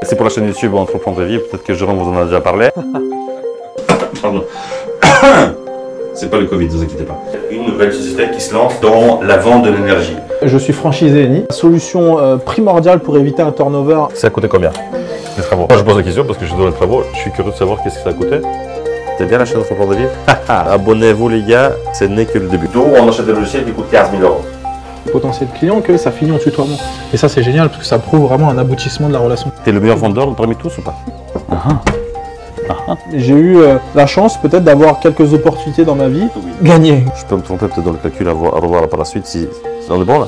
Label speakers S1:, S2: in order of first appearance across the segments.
S1: C'est pour la chaîne YouTube Entreprendre et Vivre, peut-être que Jérôme vous en a déjà parlé. Pardon. C'est pas le Covid, ne vous inquiétez pas. Une nouvelle société qui se lance dans la vente de l'énergie.
S2: Je suis franchisé Eni. Solution primordiale pour éviter un turnover.
S1: Ça a coûté combien, les travaux? Moi, je pose la question parce que je suis dans les travaux. Je suis curieux de savoir qu'est-ce que ça a coûté. C'est bien la chaîne Entreprendre et Vivre? Abonnez-vous les gars, c'est n'est que le début. Donc on achète des logiciels qui coûtent 15 000 €.
S2: Potentiel client que ça finit en tutoiement. Et ça c'est génial parce que ça prouve vraiment un aboutissement de la relation.
S1: T'es le meilleur vendeur parmi tous ou pas?
S2: J'ai eu la chance peut-être d'avoir quelques opportunités dans ma vie. Gagner.
S1: Je peux me tromper peut-être dans le calcul à revoir par la suite si on est bon là.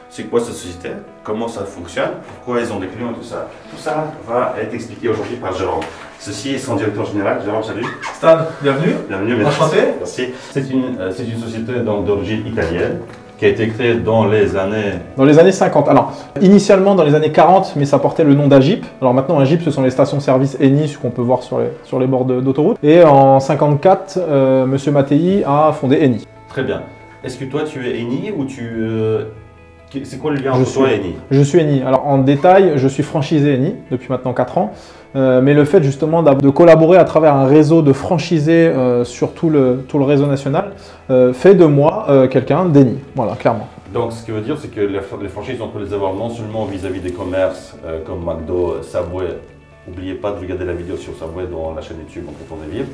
S1: C'est quoi cette société? Comment ça fonctionne? Pourquoi ils ont des clients et tout ça? Tout ça va être expliqué aujourd'hui par Jérôme. Ceci est son directeur général. Jérôme, salut.
S2: Stan, bienvenue.
S1: Bienvenue, merci.
S2: Enchanté.
S1: Merci. C'est une société d'origine italienne qui a été créée dans les années...
S2: Dans les années 50. Alors, initialement dans les années 40, mais ça portait le nom d'Agip. Alors maintenant, Agip, ce sont les stations-service Eni, ce qu'on peut voir sur les bords d'autoroute. Et en 54, Monsieur Mattei a fondé Eni.
S1: Très bien. Est-ce que toi, tu es Eni ou tu... C'est quoi le lien entre toi et Eni?
S2: Je suis Eni. Alors en détail, je suis franchisé Eni depuis maintenant 4 ans. Mais le fait justement de collaborer à travers un réseau de franchisés sur tout le réseau national fait de moi quelqu'un d'Eni. Voilà, clairement.
S1: Donc ce qui veut dire, c'est que les franchises, on peut les avoir non seulement vis-à-vis des commerces comme McDo, Subway. N'oubliez pas de regarder la vidéo sur Subway dans la chaîne YouTube Entreprendre et Vivre.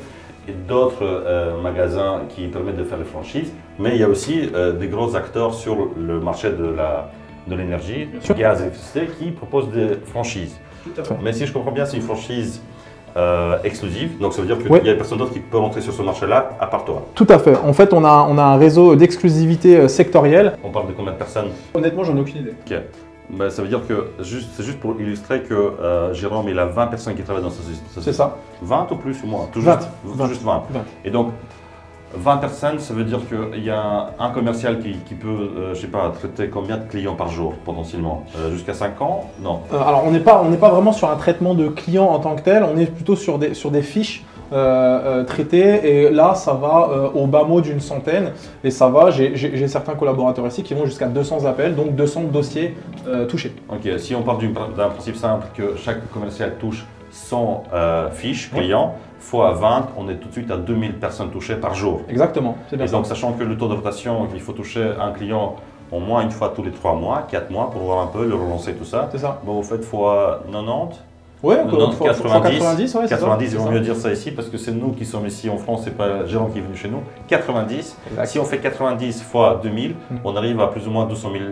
S1: Et d'autres magasins qui permettent de faire les franchises. Mais il y a aussi des gros acteurs sur le marché de l'énergie, du gaz et l'électricité, qui proposent des franchises.
S2: Tout à fait.
S1: Mais si je comprends bien, c'est une franchise exclusive. Donc ça veut dire qu'il y a personne d'autre qui peut rentrer sur ce marché-là à part toi.
S2: Tout à fait. En fait, on a un réseau d'exclusivité sectorielle.
S1: On parle de combien de personnes?
S2: Honnêtement, j'en ai aucune idée.
S1: Ok. Ben, ça veut dire que c'est juste pour illustrer que Jérôme, il a 20 personnes qui travaillent dans sa société.
S2: C'est ça.
S1: 20 ou plus ou moins? Tout
S2: 20.
S1: Juste 20. Et donc, 20 personnes, ça veut dire qu'il y a un commercial qui peut, je sais pas, traiter combien de clients par jour potentiellement? Jusqu'à 5 ans? Non.
S2: Alors, on n'est pas vraiment sur un traitement de clients en tant que tel, on est plutôt sur des fiches traitées. Et là, ça va au bas mot d'une centaine. Et ça va, j'ai certains collaborateurs ici qui vont jusqu'à 200 appels, donc 200 dossiers touchés.
S1: Ok, si on part d'un principe simple que chaque commercial touche 100 fiches clients, fois 20, on est tout de suite à 2000 personnes touchées par jour.
S2: Exactement, c'est bien
S1: Et
S2: ça.
S1: donc, sachant que le taux de rotation, il faut toucher un client au moins une fois tous les 3 mois, 4 mois, pour voir un peu, le relancer, tout ça.
S2: C'est ça.
S1: Bon, vous faites fois 90.
S2: Ouais,
S1: 90, 90,
S2: ouais,
S1: 90, il vaut mieux dire ça ici parce que c'est nous qui sommes ici en France, c'est pas Jérôme qui est venu chez nous. 90,
S2: exact.
S1: Si on fait 90 fois 2000, on arrive à plus ou moins 200 000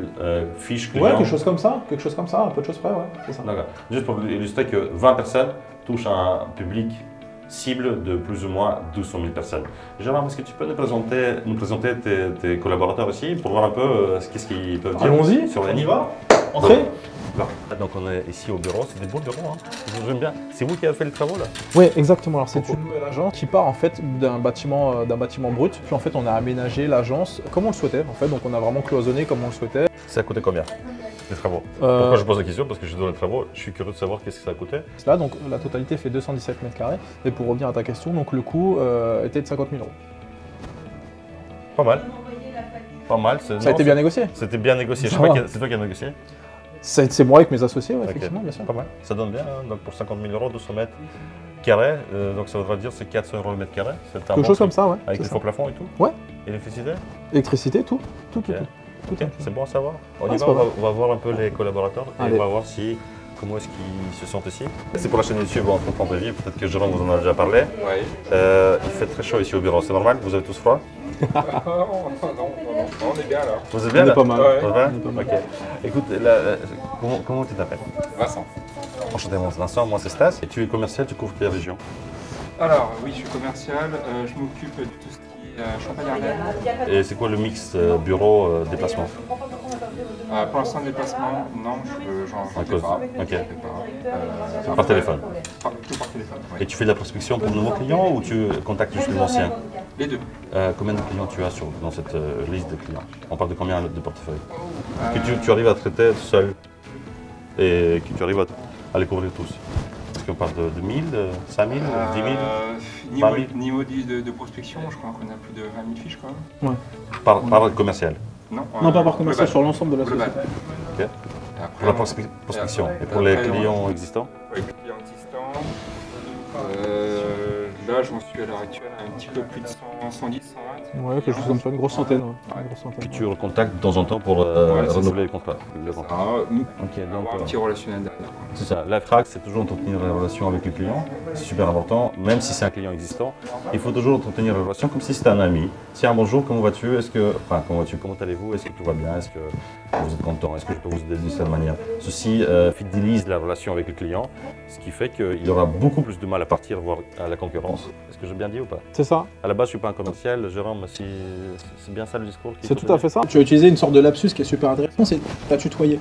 S1: fiches clients.
S2: Ouais, quelque chose comme ça, un peu de choses près, ouais, c'est ça.
S1: D'accord. Juste pour illustrer que 20 personnes touchent un public cible de plus ou moins 200 000 personnes. Jérôme, est-ce que tu peux nous présenter tes collaborateurs aussi pour voir un peu qu'est-ce qu'ils peuvent dire?
S2: Allons-y,
S1: sur
S2: on
S1: l'année?
S2: y va. Entrez.
S1: Donc on est ici au bureau, c'est des beaux bureaux, hein. J'aime bien. C'est vous qui avez fait les travaux là?
S2: Oui, exactement. Alors c'est une nouvelle agence qui part en fait d'un bâtiment brut. Puis en fait on a aménagé l'agence comme on le souhaitait. En fait, donc on a vraiment cloisonné comme on le souhaitait.
S1: Ça a coûté combien les travaux? Pourquoi je pose la question? Parce que je suis dans les travaux, je suis curieux de savoir qu'est-ce que ça a coûté.
S2: Là donc la totalité fait 217 mètres carrés. Et pour revenir à ta question, donc le coût était de 50 000 €.
S1: Pas mal. Pas mal.
S2: Ça a été bien négocié.
S1: C'était bien négocié. Je sais pas, c'est toi qui as négocié?
S2: C'est moi avec mes associés, ouais, effectivement, bien sûr.
S1: Pas mal. Ça donne bien, hein. Donc pour 50 000 €, 200 mètres carrés, donc ça voudra dire c'est 400 € le mètre carré.
S2: Quelque chose comme ça, ouais.
S1: Avec les faux plafonds et tout?
S2: Ouais.
S1: Et l'électricité?
S2: Électricité, tout.
S1: C'est bon à savoir. On y va, on va voir un peu les collaborateurs et on va voir comment est-ce qu'ils se sentent ici. C'est pour la chaîne YouTube Entreprendre et Vivre, peut-être que Jérôme vous en a déjà parlé.
S3: Oui.
S1: Il fait très chaud ici au bureau, c'est normal? Vous avez tous froid?
S3: Non, on est bien là.
S1: Vous êtes bien
S2: On
S1: là?
S2: est pas mal.
S1: Ouais. Ok. Écoute, comment tu t'appelles?
S3: Vincent.
S1: Enchanté, moi c'est Vincent, moi c'est Stas. Et tu es commercial, tu couvres quelle région?
S3: Alors, oui, je suis commercial. Je m'occupe de tout ce qui est Champagne-Ardenne.
S1: Et c'est quoi le mix bureau-déplacement?
S3: Pour l'instant, le déplacement, non, j'en fais pas.
S1: Ok.
S3: Par
S1: Par téléphone?
S3: Tout par téléphone, oui.
S1: Et tu fais de la prospection pour de nouveaux clients ou tu contactes juste les anciens?
S3: Les deux.
S1: Combien de clients tu as dans cette liste de clients? On parle de combien de portefeuilles? Que tu arrives à traiter seul et que tu arrives à les couvrir tous? qu'on parle de 1000, 5000, 10 000
S3: Niveau de prospection, je crois qu'on a plus de 20 000 fiches quand même.
S2: Ouais.
S1: Par commercial?
S3: Non,
S2: pas par commercial,
S3: global.
S2: sur l'ensemble de la
S3: Global.
S2: société.
S1: Ok.
S3: Après,
S1: Pour la prospection. Et pour les clients existants?
S3: Pour les clients existants, là j'en suis à l'heure actuelle à un petit peu plus de 110, 120.
S2: Ouais, quelque chose comme ça, une grosse centaine. Ouais. Une grosse centaine.
S1: Que tu recontactes de temps en temps pour renouveler les contrats.
S3: Ok,
S1: Donc,
S3: un petit relationnel derrière.
S1: c'est ça. L'AFRAC, c'est toujours entretenir la relation avec le client. C'est super important, même si c'est un client existant. Il faut toujours entretenir la relation comme si c'était un ami. Tiens, bonjour, comment vas-tu? Comment allez-vous? Est-ce que tout va bien? Est-ce que vous êtes content? Est-ce que je peux vous aider d'une certaine manière? Ceci fidélise la relation avec le client, ce qui fait qu'il aura beaucoup plus de mal à partir voir à la concurrence. Est-ce que j'ai bien dit ou pas?
S2: C'est ça.
S1: À la base, je ne suis pas un commercial, Jérôme, si c'est bien ça le discours?
S2: C'est tout à fait ça. Tu as utilisé une sorte de lapsus qui est super intéressant, c'est t'as tutoyé.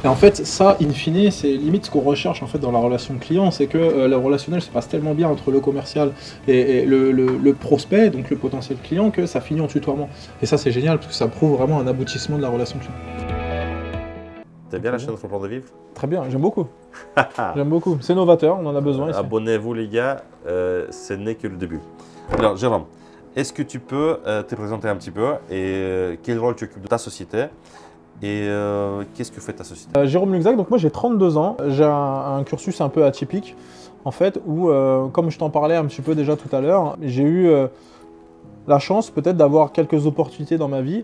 S2: Et en fait, ça, in fine, c'est limite ce qu'on recherche en fait dans la relation client, c'est que le relationnel se passe tellement bien entre le commercial et le prospect, donc le potentiel client, que ça finit en tutoiement. Et ça, c'est génial parce que ça prouve vraiment un aboutissement de la relation client.
S1: T'aimes bien la chaîne Entreprendre de Vivre?
S2: Très bien, j'aime beaucoup. J'aime beaucoup. C'est novateur, on en a besoin ici.
S1: Abonnez-vous les gars, ce n'est que le début. Alors Jérôme, est-ce que tu peux te présenter un petit peu et quel rôle tu occupes de ta société et qu'est-ce que fait ta société?
S2: Jérôme Luxac, donc moi j'ai 32 ans, j'ai un cursus un peu atypique en fait où, comme je t'en parlais un petit peu déjà tout à l'heure, j'ai eu la chance peut-être d'avoir quelques opportunités dans ma vie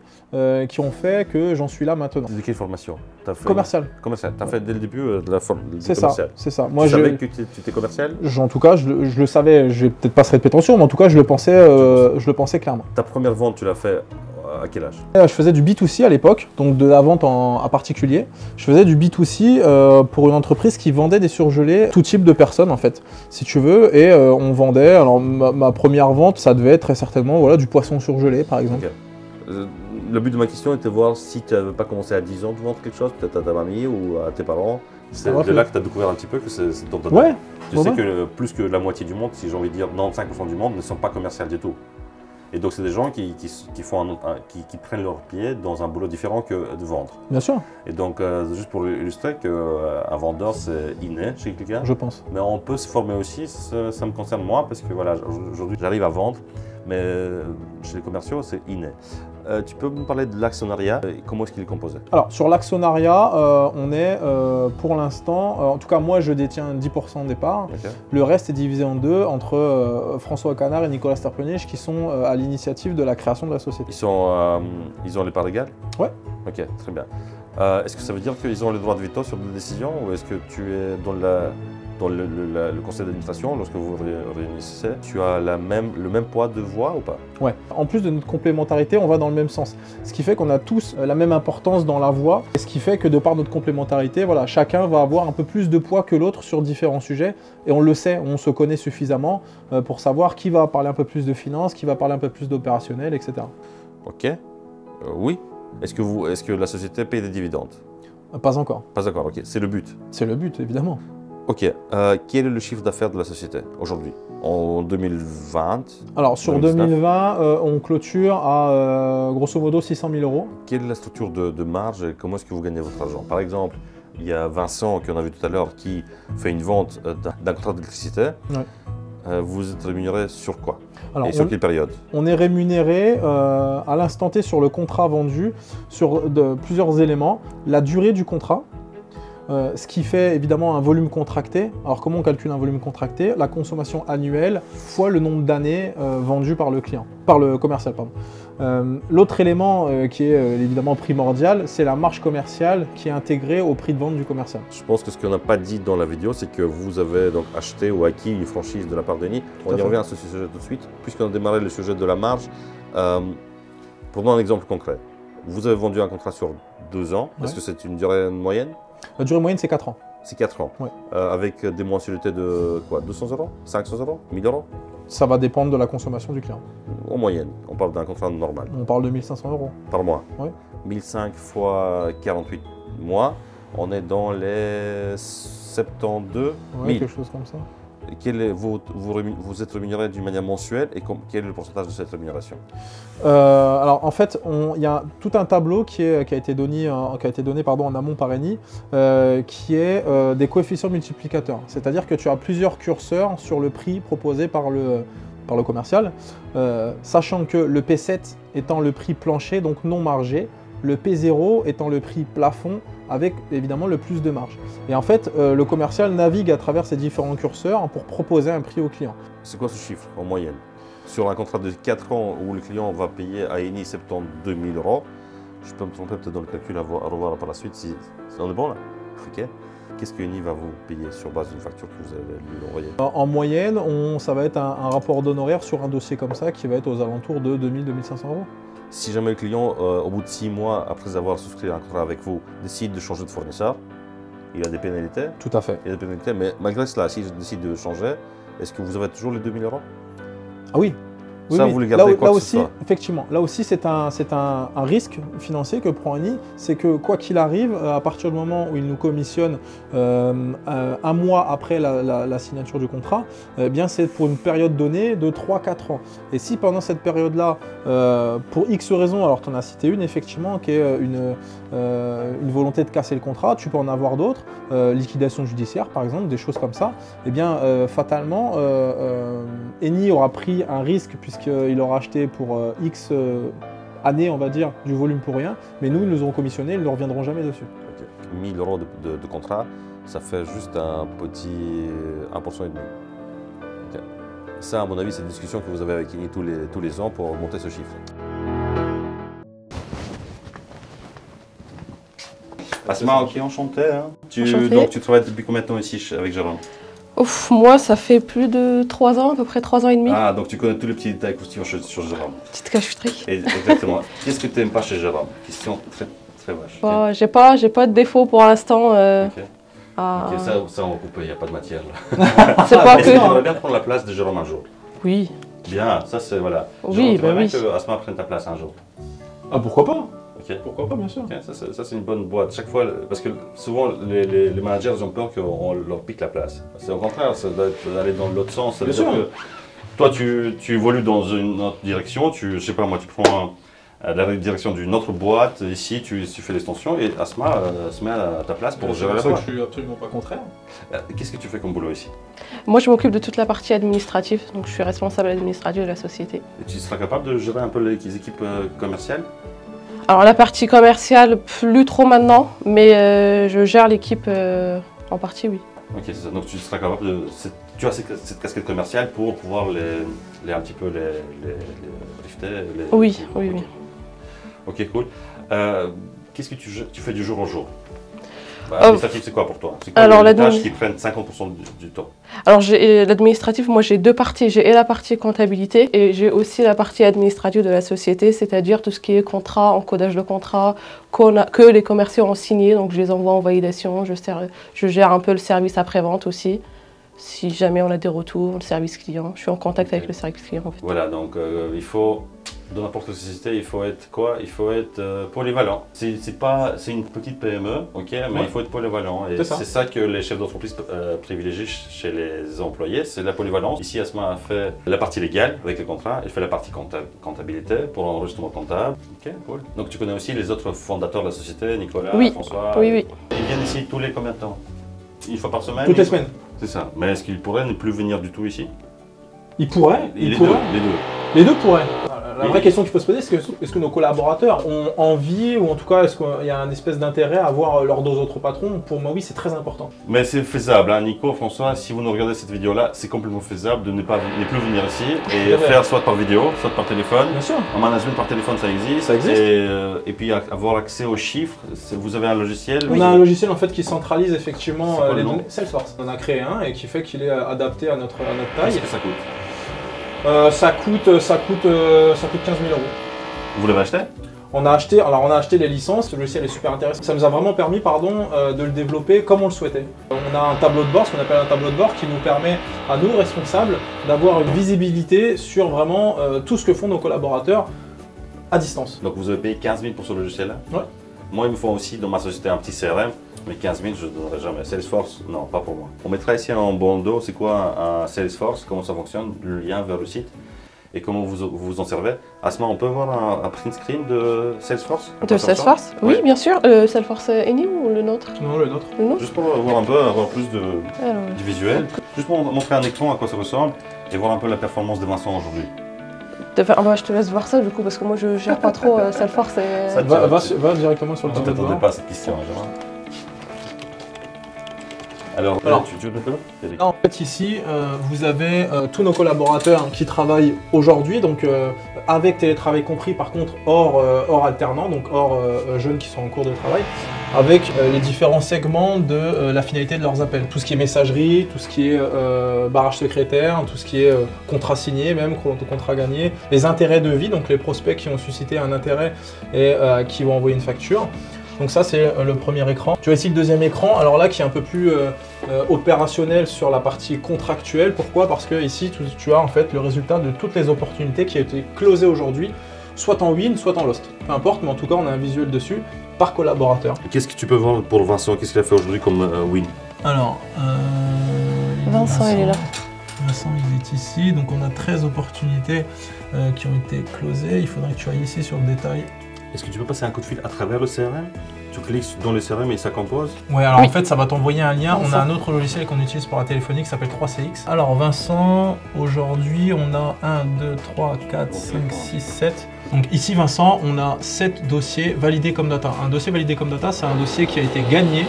S2: qui ont fait que j'en suis là maintenant.
S1: De quelle formation?
S2: Commercial.
S1: Commercial. Tu as fait dès le début de la formation
S2: commerciale. C'est ça. Moi,
S1: tu savais que tu étais commercial?
S2: En tout cas, je le savais, je vais peut-être pas être prétentieux, mais en tout cas, je le pensais clairement.
S1: Ta première vente, tu l'as fait à quel âge?
S2: Je faisais du B2C à l'époque, donc de la vente à particulier. Je faisais du B2C pour une entreprise qui vendait des surgelés, tout type de personnes en fait, si tu veux. Et on vendait, alors ma première vente, ça devait être très certainement voilà, du poisson surgelé par exemple.
S1: Okay. Le but de ma question était de voir si tu n'avais pas commencé à 10 ans de vendre quelque chose, peut-être à ta famille ou à tes parents. C'est de là que tu as découvert un petit peu que c'est dans ta
S2: ouais.
S1: Tu sais que plus que la moitié du monde, si j'ai envie de dire 95% du monde, ne sont pas commerciaux du tout. Et donc, c'est des gens qui prennent leur pied dans un boulot différent que de vendre.
S2: Bien sûr.
S1: Et donc, juste pour illustrer qu'un vendeur, c'est inné chez quelqu'un.
S2: Je pense.
S1: Mais on peut se former aussi, ça me concerne moi, parce que voilà, aujourd'hui, j'arrive à vendre, mais chez les commerciaux, c'est inné. Tu peux me parler de l'actionnariat et comment est-ce qu'il est composé? Alors,
S2: sur l'actionnariat, on est pour l'instant, en tout cas moi je détiens 10% des parts. Okay. Le reste est divisé en deux entre François Canard et Nicolas Starpenich qui sont à l'initiative de la création de la société.
S1: Ils ont les parts égales?
S2: Ouais.
S1: Ok, très bien. Est-ce que ça veut dire qu'ils ont le droit de veto sur des décisions ou est-ce que tu es dans le conseil d'administration, lorsque vous réunissez, tu as le même poids de voix ou pas? Ouais.
S2: En plus de notre complémentarité, on va dans le même sens. Ce qui fait qu'on a tous la même importance dans la voix. Et ce qui fait que de par notre complémentarité, voilà, chacun va avoir un peu plus de poids que l'autre sur différents sujets. Et on le sait, on se connaît suffisamment pour savoir qui va parler un peu plus de finance, qui va parler un peu plus d'opérationnel, etc.
S1: Ok. Oui. Est-ce que la société paye des dividendes?
S2: Pas encore.
S1: Pas encore, ok. C'est le but?
S2: C'est le but, évidemment.
S1: Ok. Quel est le chiffre d'affaires de la société aujourd'hui, en 2020?
S2: Alors, sur 2020, on clôture à grosso modo 600 000 €.
S1: Quelle est la structure de marge et comment est-ce que vous gagnez votre argent? Par exemple, il y a Vincent, qu'on a vu tout à l'heure, qui fait une vente d'un contrat d'électricité. Ouais. Vous êtes rémunéré sur quoi? Alors, et sur quelle période?
S2: On est rémunéré à l'instant T sur le contrat vendu sur plusieurs éléments. La durée du contrat, ce qui fait évidemment un volume contracté. Alors comment on calcule un volume contracté? La consommation annuelle fois le nombre d'années vendues par le client, par le commercial, pardon. L'autre élément qui est évidemment primordial, c'est la marge commerciale qui est intégrée au prix de vente du commercial.
S1: Je pense que ce qu'on n'a pas dit dans la vidéo, c'est que vous avez donc acheté ou acquis une franchise de la part d'Eni. On y revient à ce sujet tout de suite. Puisqu'on a démarré le sujet de la marge, prenons un exemple concret. Vous avez vendu un contrat sur 2 ans. Ouais. Est-ce que c'est une durée moyenne?
S2: La durée moyenne, c'est 4 ans.
S1: C'est 4 ans.
S2: Ouais.
S1: Avec des mensualités de quoi? 200 €? 500 €? 1000 €?
S2: Ça va dépendre de la consommation du client.
S1: En moyenne, on parle d'un contrat normal.
S2: On parle de 1 500 €
S1: par mois.
S2: Oui.
S1: 1005 fois 48 mois, on est dans les 72 000.
S2: Ouais, quelque chose comme ça.
S1: vous êtes rémunéré d'une manière mensuelle et quel est le pourcentage de cette rémunération?
S2: Alors en fait, il y a tout un tableau qui a été donné en amont par Eni, qui est des coefficients multiplicateurs. C'est-à-dire que tu as plusieurs curseurs sur le prix proposé par le commercial, sachant que le P7 étant le prix plancher, donc non margé, le P0 étant le prix plafond, avec évidemment le plus de marge. Et en fait, le commercial navigue à travers ces différents curseurs pour proposer un prix au client.
S1: C'est quoi ce chiffre en moyenne? Sur un contrat de 4 ans où le client va payer à Eni 72 000 €, je peux me tromper peut-être dans le calcul à revoir par la suite si on est bon là. Ok. Qu'est-ce que Eni va vous payer sur base d'une facture que vous allez lui envoyer?
S2: En moyenne, ça va être un rapport d'honoraires sur un dossier comme ça qui va être aux alentours de 2 000 à 2 500 €.
S1: Si jamais le client, au bout de 6 mois, après avoir souscrit un contrat avec vous, décide de changer de fournisseur, il a des pénalités.
S2: Tout à fait.
S1: Il a des pénalités, mais malgré cela, s'il décide de changer, est-ce que vous avez toujours les 2 000 €?
S2: Ah oui. Oui,
S1: ça,
S2: oui.
S1: vous les gardez quoi que ce
S2: aussi,
S1: soit.
S2: effectivement, là aussi, c'est un risque financier que prend Eni, c'est que quoi qu'il arrive, à partir du moment où il nous commissionne un mois après la signature du contrat, eh bien c'est pour une période donnée de 3-4 ans. Et si pendant cette période-là, pour X raisons, alors tu en as cité une effectivement, qui est une volonté de casser le contrat, tu peux en avoir d'autres, liquidation judiciaire par exemple, des choses comme ça, eh bien fatalement, Eni aura pris un risque puisqu'il aura acheté pour X années, on va dire, du volume pour rien, mais nous, ils nous ont commissionné, ils ne reviendront jamais dessus.
S1: Okay. 1 000 € de contrat, ça fait juste un petit 1,5 %. Okay. Ça, à mon avis, c'est une discussion que vous avez avec Eni tous les ans pour monter ce chiffre. Asma, ok, enchanté. Hein. Donc, tu travailles depuis combien de temps ici avec Jérôme?
S4: Ouf, moi, ça fait plus de 3 ans, à peu près 3 ans et demi.
S1: Ah, donc tu connais tous les petits détails croustillants sur Jérôme.
S4: Petite cacheterie.
S1: Exactement. Qu'est-ce que tu n'aimes pas chez Jérôme? Question très, très vache.
S4: Bon, j'ai pas de défaut pour l'instant.
S1: Ok, ça on va couper, il n'y a pas de matière là.
S4: C'est pas
S1: Est-ce que tu aimerais
S4: que...
S1: bien prendre la place de Jérôme un jour?
S4: Oui.
S1: Bien, ça c'est voilà.
S4: Oui,
S1: bah oui.
S4: oui.
S1: Que Asma prenne ta place un jour.
S2: Ah, pourquoi pas?
S1: Okay.
S2: Pourquoi pas, bien sûr.
S1: Okay, ça c'est une bonne boîte. Chaque fois, parce que souvent les managers ils ont peur qu'on leur pique la place. C'est au contraire, ça doit aller dans l'autre sens.
S2: Bien sûr.
S1: Que toi tu évolues dans une autre direction, je sais pas moi, tu prends la direction d'une autre boîte, ici tu fais l'extension et Asma se met à ta place pour gérer la boîte.
S2: Je suis absolument pas contraire.
S1: Qu'est-ce que tu fais comme boulot ici?
S4: Moi, je m'occupe de toute la partie administrative, donc je suis responsable administratif de la société.
S1: Et tu seras capable de gérer un peu les équipes commerciales?
S4: Alors la partie commerciale, plus trop maintenant, mais je gère l'équipe en partie, oui.
S1: Ok, c'est ça. Donc tu seras capable de... Tu as cette casquette commerciale pour pouvoir un petit peu les drifter?
S4: Oui, oui, oui.
S1: Ok, cool. Qu'est-ce que tu fais du jour au jour? Administratif, c'est quoi pour toi? C'est quoi les tâches qui prennent 50% du temps? Alors
S4: l'administratif, moi j'ai deux parties. J'ai la partie comptabilité et j'ai aussi la partie administrative de la société, c'est-à-dire tout ce qui est contrat, encodage de contrat, que les commerciaux ont signé, donc je les envoie en validation. Je gère un peu le service après-vente aussi. Si jamais on a des retours, le service client, je suis en contact avec le service client en fait.
S1: Voilà, donc il faut, dans n'importe quelle société, il faut être quoi? Il faut être polyvalent. C'est une petite PME, ok, mais il faut être polyvalent. Et c'est ça que les chefs d'entreprise privilégient chez les employés, c'est la polyvalence. Ici, Asma a fait la partie légale avec les contrats, elle fait la partie comptabilité pour l'enregistrement comptable. Ok, cool. Donc tu connais aussi les autres fondateurs de la société, Nicolas, François.
S4: Oui, oui.
S1: Ils viennent ici tous les combien de temps? Une fois par semaine?
S2: Toutes les semaines.
S1: C'est ça. Mais est-ce qu'il pourrait ne plus venir du tout ici?
S2: Il pourrait.
S1: Les deux
S2: pourraient. La vraie question qu'il faut se poser, c'est est-ce que nos collaborateurs ont envie, ou en tout cas, est-ce qu'il y a un espèce d'intérêt à voir leurs deux autres patrons? Pour moi, oui, c'est très important.
S1: Mais c'est faisable, hein. Nico, François, si vous nous regardez cette vidéo-là, c'est complètement faisable de ne plus venir ici et faire soit par vidéo, soit par téléphone.
S2: Bien sûr.
S1: En management par téléphone, ça existe.
S2: Ça existe.
S1: Et puis avoir accès aux chiffres. Vous avez un logiciel?
S2: On a un logiciel en fait qui centralise effectivement
S1: les
S2: données. Salesforce. On a créé un et qui fait qu'il est adapté à notre taille.
S1: Qu'est-ce que ça coûte?
S2: Ça coûte 15 000 €.
S1: Vous l'avez acheté?
S2: On a acheté les licences, ce logiciel est super intéressant. Ça nous a vraiment permis de le développer comme on le souhaitait. On a un tableau de bord, ce qu'on appelle un tableau de bord, qui nous permet à nous, responsables, d'avoir une visibilité sur vraiment tout ce que font nos collaborateurs à distance.
S1: Donc vous avez payé 15 000 pour ce logiciel-là?
S2: Ouais.
S1: Moi, il me faut aussi dans ma société un petit CRM, mais 15 000, je ne donnerai jamais. Salesforce, non, pas pour moi. On mettra ici en bandeau, c'est quoi un Salesforce, comment ça fonctionne, le lien vers le site et comment vous en servez. Asma, on peut voir un print screen de Salesforce?
S4: De Salesforce? Oui, bien sûr. Salesforce Any ou le nôtre?
S2: Non, le nôtre.
S4: Le nôtre?
S1: Juste pour voir un peu, avoir plus du visuel. Juste pour montrer un écran à quoi ça ressemble et voir un peu la performance de Vincent aujourd'hui.
S4: Je te laisse voir ça du coup parce que moi je gère pas trop Salesforce.
S2: Va directement sur le
S1: Je ne
S2: tableau.
S1: t'attendais pas à cette question, Gérard. Alors, tu veux mettre là?
S2: Là, en fait, ici, vous avez tous nos collaborateurs qui travaillent aujourd'hui, donc avec télétravail compris, par contre, hors alternants, donc hors jeunes qui sont en cours de travail, avec les différents segments de la finalité de leurs appels. Tout ce qui est messagerie, tout ce qui est barrage secrétaire, tout ce qui est contrat signé, même contrat gagné, les intérêts de vie, donc les prospects qui ont suscité un intérêt et qui vont envoyer une facture. Donc ça, c'est le premier écran. Tu as ici le deuxième écran, alors là qui est un peu plus opérationnel sur la partie contractuelle. Pourquoi? Parce que ici, tu as en fait le résultat de toutes les opportunités qui ont été closées aujourd'hui, soit en win, soit en lost. Peu importe, mais en tout cas, on a un visuel dessus par collaborateur.
S1: Qu'est-ce que tu peux voir pour Vincent? Qu'est-ce qu'il a fait aujourd'hui comme win?
S2: Alors,
S4: Vincent, il est là.
S2: Vincent, il est ici. Donc on a 13 opportunités qui ont été closées. Il faudrait que tu ailles ici sur le détail.
S1: Est-ce que tu peux passer un coup de fil à travers le CRM? Tu cliques dans le CRM et ça compose?
S2: Ouais, alors en fait, ça va t'envoyer un lien. On a un autre logiciel qu'on utilise pour la téléphonie qui s'appelle 3CX. Alors Vincent, aujourd'hui, on a 1, 2, 3, 4, 5, 6, 7. Donc ici, Vincent, on a 7 dossiers validés comme data. Un dossier validé comme data, c'est un dossier qui a été gagné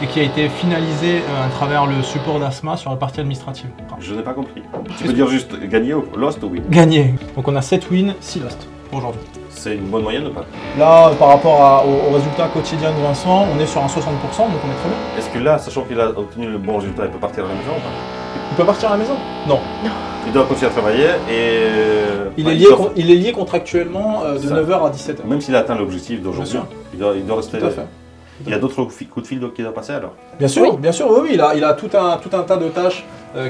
S2: et qui a été finalisé à travers le support d'Asma sur la partie administrative.
S1: Je n'ai pas compris. Tu peux dire juste gagner ou lost ou win?
S2: Gagné. Donc on a 7 wins, 6 lost pour aujourd'hui.
S1: C'est une bonne moyenne ou pas?
S2: Là, par rapport au résultat quotidien de Vincent, on est sur un 60%, donc on est très bien.
S1: Est-ce que là, sachant qu'il a obtenu le bon résultat, il peut partir à la maison ou pas?
S2: Il peut partir à la maison? Non.
S1: Il doit continuer à travailler et...
S2: Il est lié contractuellement de 9h à 17h.
S1: Même s'il a atteint l'objectif d'aujourd'hui, il doit rester...
S2: Tout à fait.
S1: Il y a d'autres coups de fil qu'il doit passer alors?
S2: Bien sûr, oui. Bien sûr, oui. Il a tout un tas de tâches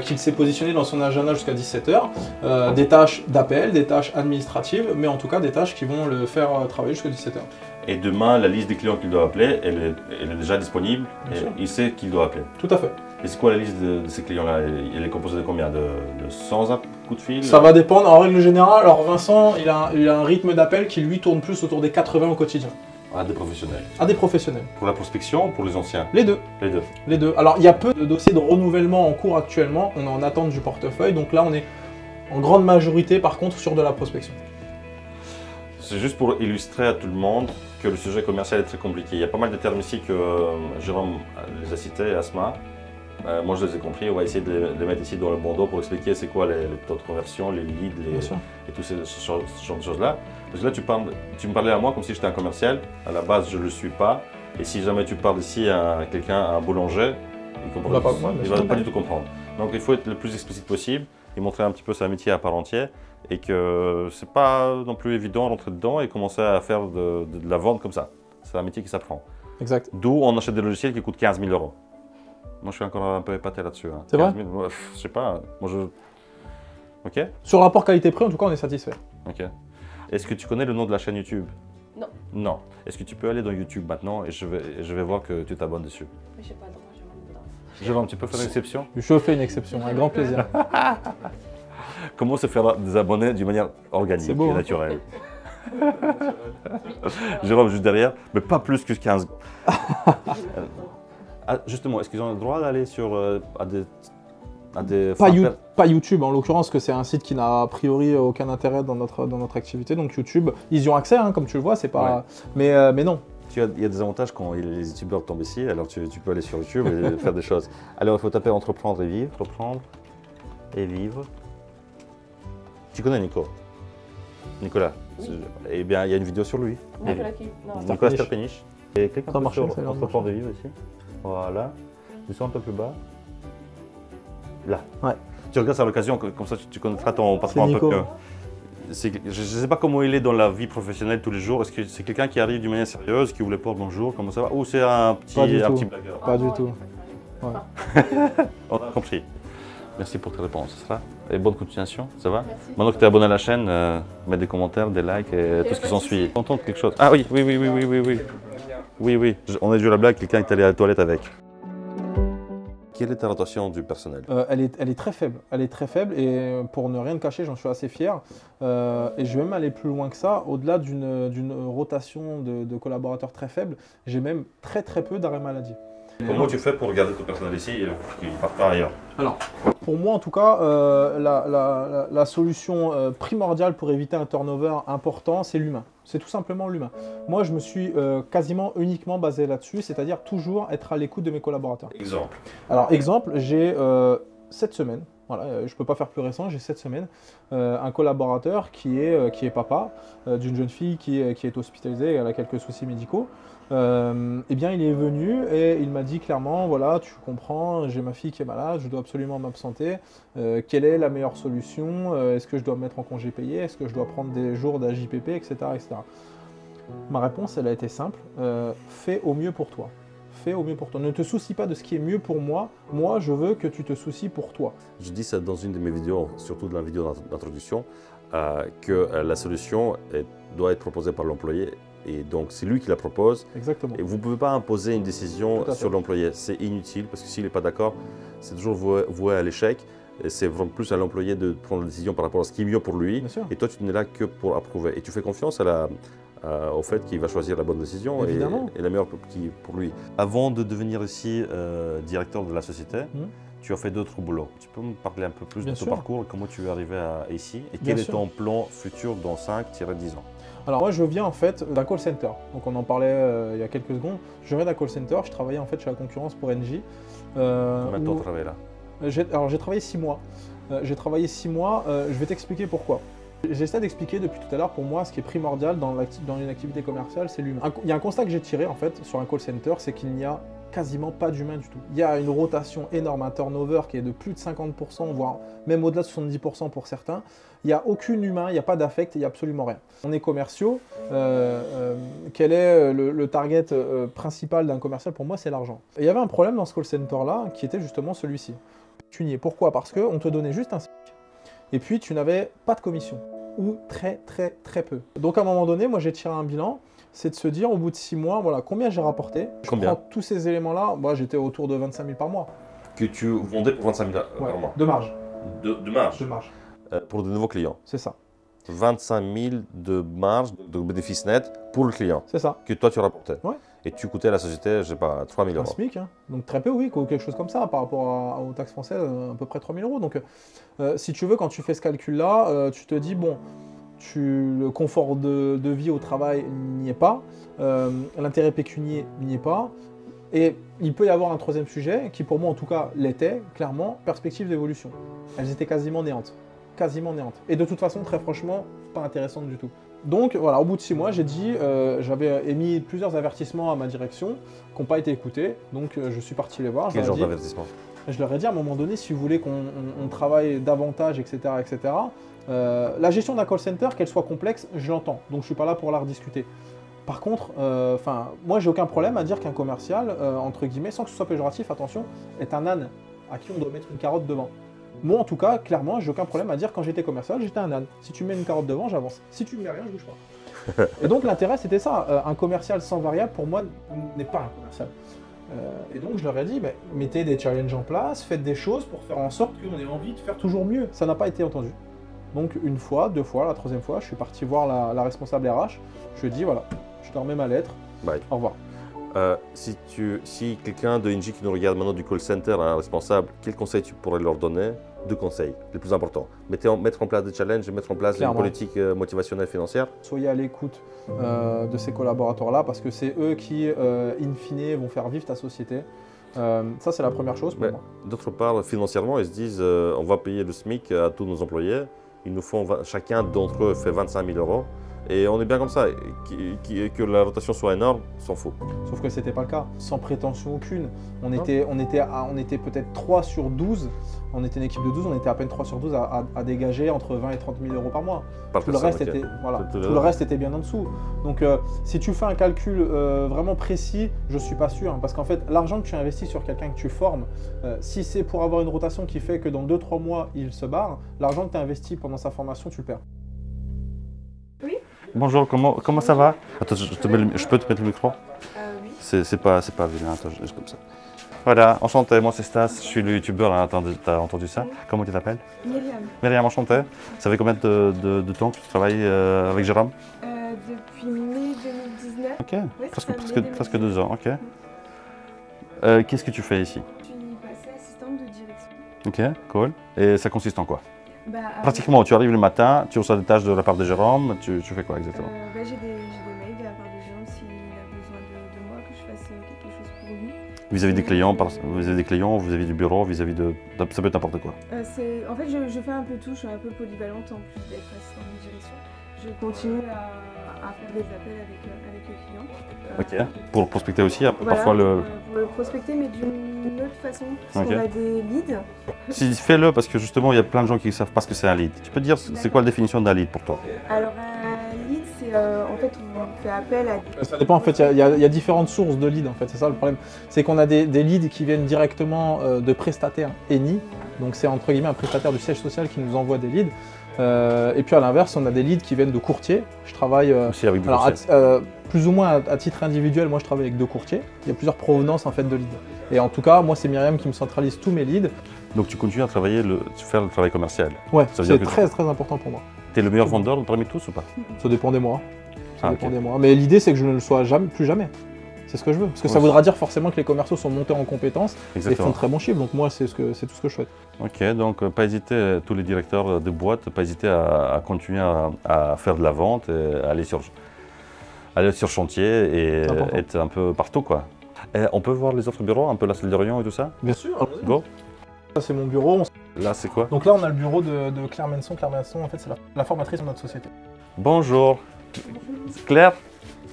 S2: qu'il s'est positionné dans son agenda jusqu'à 17h. Des tâches d'appel, des tâches administratives, mais en tout cas des tâches qui vont le faire travailler jusqu'à 17h.
S1: Et demain, la liste des clients qu'il doit appeler, elle est déjà disponible et il sait qu'il doit appeler.
S2: Tout à fait.
S1: Et c'est quoi la liste de ces clients-là? Elle est composée de combien? De 100 coups de fil?
S2: Ça va dépendre. En règle générale, alors Vincent, il a un rythme d'appel qui lui tourne plus autour des 80 au quotidien.
S1: À des professionnels.
S2: À des professionnels.
S1: Pour la prospection ou pour les anciens?
S2: Les deux.
S1: Les deux.
S2: Les deux. Alors, il y a peu de dossiers de renouvellement en cours actuellement. On est en attente du portefeuille. Donc là, on est en grande majorité, par contre, sur de la prospection.
S1: C'est juste pour illustrer à tout le monde que le sujet commercial est très compliqué. Il y a pas mal de termes ici que Jérôme les a cités, Asma. Moi, je les ai compris. On va essayer de les mettre ici dans le bandeau pour expliquer c'est quoi les taux de conversion, les leads, et tous ce genre de choses-là. Parce que là, tu me parlais à moi comme si j'étais un commercial. À la base, je ne le suis pas. Et si jamais tu parles ici à quelqu'un, à un boulanger, il ne va pas du tout comprendre. Donc, il faut être le plus explicite possible et montrer un petit peu sa métier à part entière. Et que c'est pas non plus évident de rentrer dedans et commencer à faire de la vente comme ça. C'est un métier qui s'apprend.
S2: Exact.
S1: D'où on achète des logiciels qui coûtent 15 000 €. Moi, je suis encore un peu épaté là-dessus. Hein.
S2: C'est vrai?
S1: Je sais pas. Moi, Ok.
S2: Sur le rapport qualité-prix, en tout cas, on est satisfait.
S1: Ok. Est-ce que tu connais le nom de la chaîne YouTube?
S4: Non.
S1: Non. Est-ce que tu peux aller dans YouTube maintenant et je vais voir que tu t'abonnes dessus?
S4: Mais j'ai pas le droit,
S1: Jérôme, tu peux faire une exception?
S2: Je fais une exception, un grand plaisir.
S1: Comment se faire des abonnés d'une manière organique
S2: beau,
S1: et naturelle? Jérôme, juste derrière, mais pas plus que 15. Justement, est-ce qu'ils ont le droit d'aller sur
S2: Pas YouTube, en l'occurrence, que c'est un site qui n'a a priori aucun intérêt dans notre activité. Donc YouTube, ils y ont accès, hein, comme tu le vois, c'est pas. Ouais. Mais non.
S1: Il y a des avantages quand les youtubeurs tombent ici, alors tu peux aller sur YouTube et faire des choses. Alors il faut taper entreprendre et vivre, reprendre et vivre. Tu connais Nicolas?
S4: Oui.
S1: Eh bien, il y a une vidéo sur lui. Nicolas Sterpeniche. Et clique un peu sur entreprendre et vivre ici. Voilà. Descends un peu plus bas. Là.
S2: Ouais.
S1: Tu regardes à l'occasion, comme ça tu connaîtras ton patron un peu mieux. Je ne sais pas comment il est dans la vie professionnelle tous les jours. Est-ce que c'est quelqu'un qui arrive d'une manière sérieuse, qui vous les porte bonjour, comment ça va? Ou c'est un petit blagueur?
S2: Pas du tout. Ouais.
S1: On a compris. Merci pour tes réponses, ça va? Et bonne continuation, ça va?
S4: Merci.
S1: Maintenant que tu es abonné à la chaîne, mets des commentaires, des likes et tout ce qui s'ensuit. T'entends quelque chose? Ah oui. Oui, oui, on a déjà la blague, quelqu'un est allé à la toilette avec. Quelle est ta rotation du personnel?
S2: Elle est très faible. Elle est très faible et pour ne rien te cacher, j'en suis assez fier. Et je vais même aller plus loin que ça. Au-delà d'une rotation de collaborateurs très faible, j'ai même très peu d'arrêt maladie.
S1: Comment tu fais pour garder ton personnel ici et qu'il ne parte pas ailleurs?
S2: Alors, pour moi en tout cas, la solution primordiale pour éviter un turnover important, c'est l'humain. C'est tout simplement l'humain. Moi, je me suis quasiment uniquement basé là-dessus, c'est-à-dire toujours être à l'écoute de mes collaborateurs.
S1: Exemple.
S2: Alors, exemple, j'ai cette semaine, voilà, je ne peux pas faire plus récent, j'ai cette semaine, un collaborateur qui est papa d'une jeune fille qui est hospitalisée, elle a quelques soucis médicaux. Eh bien, il est venu et il m'a dit clairement, voilà, tu comprends, j'ai ma fille qui est malade, je dois absolument m'absenter. Quelle est la meilleure solution? Est-ce que je dois me mettre en congé payé? Est-ce que je dois prendre des jours d'AJPP, etc., etc. Ma réponse, elle a été simple. Fais au mieux pour toi. Fais au mieux pour toi. Ne te soucie pas de ce qui est mieux pour moi. Moi, je veux que tu te soucies pour toi.
S1: Je dis ça dans une de mes vidéos, surtout dans la vidéo d'introduction, que la solution doit être proposée par l'employé. Et donc, c'est lui qui la propose.
S2: Exactement.
S1: Et vous ne pouvez pas imposer une décision sur l'employé. C'est inutile parce que s'il n'est pas d'accord, c'est toujours voué à l'échec. C'est vraiment plus à l'employé de prendre la décision par rapport à ce qui est mieux pour lui. Et toi, tu n'es là que pour approuver. Et tu fais confiance au fait qu'il va choisir la bonne décision et la meilleure pour lui. Avant de devenir ici directeur de la société, tu as fait d'autres boulots. Tu peux me parler un peu plus de ton parcours et comment tu es arrivé ici et quel est ton plan futur dans 5-10 ans?
S2: Alors moi je viens en fait d'un call center, donc on en parlait il y a quelques secondes. Je viens d'un call center, je travaillais en fait chez la concurrence pour Engie.
S1: Combien de temps tu travailles là?
S2: Alors j'ai travaillé 6 mois. Je vais t'expliquer pourquoi. J'essaie d'expliquer depuis tout à l'heure, pour moi, ce qui est primordial dans une activité commerciale, c'est l'humain. Il y a un constat que j'ai tiré en fait sur un call center, c'est qu'il n'y a quasiment pas d'humain du tout. Il y a une rotation énorme, un turnover qui est de plus de 50%, voire même au-delà de 70% pour certains. Il n'y a aucun humain, il n'y a pas d'affect, il n'y a absolument rien. On est commerciaux. Quel est le target principal d'un commercial? Pour moi, c'est l'argent. Et il y avait un problème dans ce call center-là, qui était justement celui-ci. Pécunier. Pourquoi? Parce qu'on te donnait juste un SMIC. Et puis, tu n'avais pas de commission. Ou très peu. Donc, à un moment donné, moi, j'ai tiré un bilan. C'est de se dire, au bout de 6 mois, voilà, combien j'ai rapporté. Je prends tous ces éléments-là. Moi, j'étais autour de 25 000 par mois.
S1: Que tu vendais pour 25 000 par mois?
S2: De marge.
S1: De marge?
S2: De marge.
S1: Pour de nouveaux clients?
S2: C'est ça.
S1: 25 000 de marge, de bénéfice net pour le client?
S2: C'est ça.
S1: Que toi, tu rapportais?
S2: Ouais.
S1: Et tu coûtais à la société, je sais pas, 3 000 euros.
S2: Un SMIC, hein. Donc très peu, oui, quelque chose comme ça, par rapport aux taxes françaises, à peu près 3 000 euros. Donc, si tu veux, quand tu fais ce calcul-là, tu te dis, bon, le confort de vie au travail n'y est pas, l'intérêt pécunier n'y est pas, et il peut y avoir un troisième sujet, qui pour moi en tout cas l'était, clairement, perspective d'évolution. Elles étaient quasiment néantes. Quasiment néantes. Et de toute façon, très franchement, pas intéressantes du tout. Donc voilà, au bout de 6 mois, j'ai dit, j'avais émis plusieurs avertissements à ma direction qui n'ont pas été écoutés, donc je suis parti les voir.
S1: Quel genre d'avertissement?
S2: Je leur ai dit à un moment donné, si vous voulez qu'on travaille davantage, etc., etc., la gestion d'un call center, qu'elle soit complexe, je l'entends, donc je ne suis pas là pour la rediscuter. Par contre, moi j'ai aucun problème à dire qu'un commercial, entre guillemets, sans que ce soit péjoratif, attention, est un âne à qui on doit mettre une carotte devant. Moi en tout cas, clairement, j'ai aucun problème à dire quand j'étais commercial, j'étais un âne. Si tu mets une carotte devant, j'avance. Si tu ne mets rien, je bouge pas. Et donc l'intérêt c'était ça, un commercial sans variable pour moi n'est pas un commercial. Et donc je leur ai dit, mettez des challenges en place, faites des choses pour faire en sorte qu'on ait envie de faire toujours mieux. Ça n'a pas été entendu. Donc une fois, 2 fois, la 3e fois, je suis parti voir la responsable RH. Je lui ai dit, voilà, je te remets ma lettre,
S1: bye.
S2: Au revoir.
S1: Si quelqu'un de Engie qui nous regarde maintenant du call center, un responsable, quel conseil tu pourrais leur donner? 2 conseils, les plus importants. Mettre en place des challenges, mettre en place une politique motivationnelle financière. Soyez
S2: à l'écoute de ces collaborateurs-là parce que c'est eux qui, in fine, vont faire vivre ta société. Ça, c'est la première chose pour moi.
S1: D'autre part, financièrement, ils se disent on va payer le SMIC à tous nos employés. Ils nous font, chacun d'entre eux fait 25 000 euros. Et on est bien comme ça, que la rotation soit énorme, s'en fout.
S2: Sauf que ce n'était pas le cas, sans prétention aucune. On était peut-être 3 sur 12, on était une équipe de 12, on était à peine 3 sur 12 à dégager entre 20 et 30 000 euros par mois. Tout le reste était bien en dessous. Donc si tu fais un calcul vraiment précis, je ne suis pas sûr. Hein, parce qu'en fait, l'argent que tu investis sur quelqu'un que tu formes, si c'est pour avoir une rotation qui fait que dans 2-3 mois, il se barre, l'argent que tu as investi pendant sa formation, tu le perds.
S1: Bonjour, comment ça va? Attends, je peux te mettre le micro?
S5: Oui.
S1: C'est pas vilain, juste comme ça. Voilà, enchanté, moi c'est Stas, je suis le youtubeur, hein, t'as entendu ça? Comment tu t'appelles?
S5: Myriam.
S1: Myriam, enchanté. Ça fait combien de temps que tu travailles avec Jérôme?
S5: Depuis mai 2019.
S1: Ok,
S5: Ouais,
S1: presque 2 ans, ok. Qu'est-ce que tu fais ici?
S5: Je suis passée assistante de direction.
S1: Ok, cool. Et ça consiste en quoi?
S5: Bah,
S1: Pratiquement, tu arrives le matin, tu reçois des tâches de la part de Jérôme, tu fais quoi exactement?
S5: j'ai des mails de la part de Jérôme s'il a besoin de moi, que je fasse quelque chose pour lui.
S1: Vis-à-vis des clients, vis-à-vis du bureau, vis-à-vis de... Ça peut être n'importe quoi.
S5: En fait, je fais un peu tout, je suis un peu polyvalente en plus d'être assistante de direction. Je continue à faire des appels avec les clients.
S1: Ok, pour prospecter aussi, hein,
S5: Voilà,
S1: parfois le...
S5: pour le prospecter, mais d'une autre façon, parce qu'on a des leads.
S1: Si, fais-le parce que justement, il y a plein de gens qui ne savent pas ce que c'est un lead. Tu peux dire, c'est quoi la définition d'un lead pour toi?
S5: Alors, un lead, c'est en fait, on fait appel à...
S2: Ça dépend, en fait, il y a différentes sources de leads, en fait, c'est ça le problème. C'est qu'on a des leads qui viennent directement de prestataires ENI, donc c'est entre guillemets un prestataire du siège social qui nous envoie des leads. Et puis à l'inverse, on a des leads qui viennent de courtiers. Je travaille
S1: aussi avec des
S2: plus ou moins à titre individuel, moi je travaille avec 2 courtiers. Il y a plusieurs provenances en fait de leads. Et en tout cas, moi c'est Myriam qui me centralise tous mes leads.
S1: Donc tu continues à travailler, faire le travail commercial?
S2: Ouais, c'est très important pour moi.
S1: Tu es le meilleur vendeur parmi tous ou pas?
S2: Ça dépend des mois. Ça dépend des mois. Mais l'idée c'est que je ne le sois plus jamais. C'est ce que je veux. Parce que ça voudra dire forcément que les commerciaux sont montés en compétences et font de très bons chiffres. Donc moi, c'est tout ce que je souhaite. Ok, donc pas hésiter, tous les directeurs de boîte, pas hésiter à continuer à faire de la vente et aller sur chantier et être un peu partout, quoi. Et on peut voir les autres bureaux, un peu la salle de réunion et tout ça? Bien sûr. Go. Ça, c'est mon bureau. Là, c'est quoi? Donc là, on a le bureau de Claire Menson. Claire Menson, en fait, c'est la formatrice de notre société. Bonjour. Claire?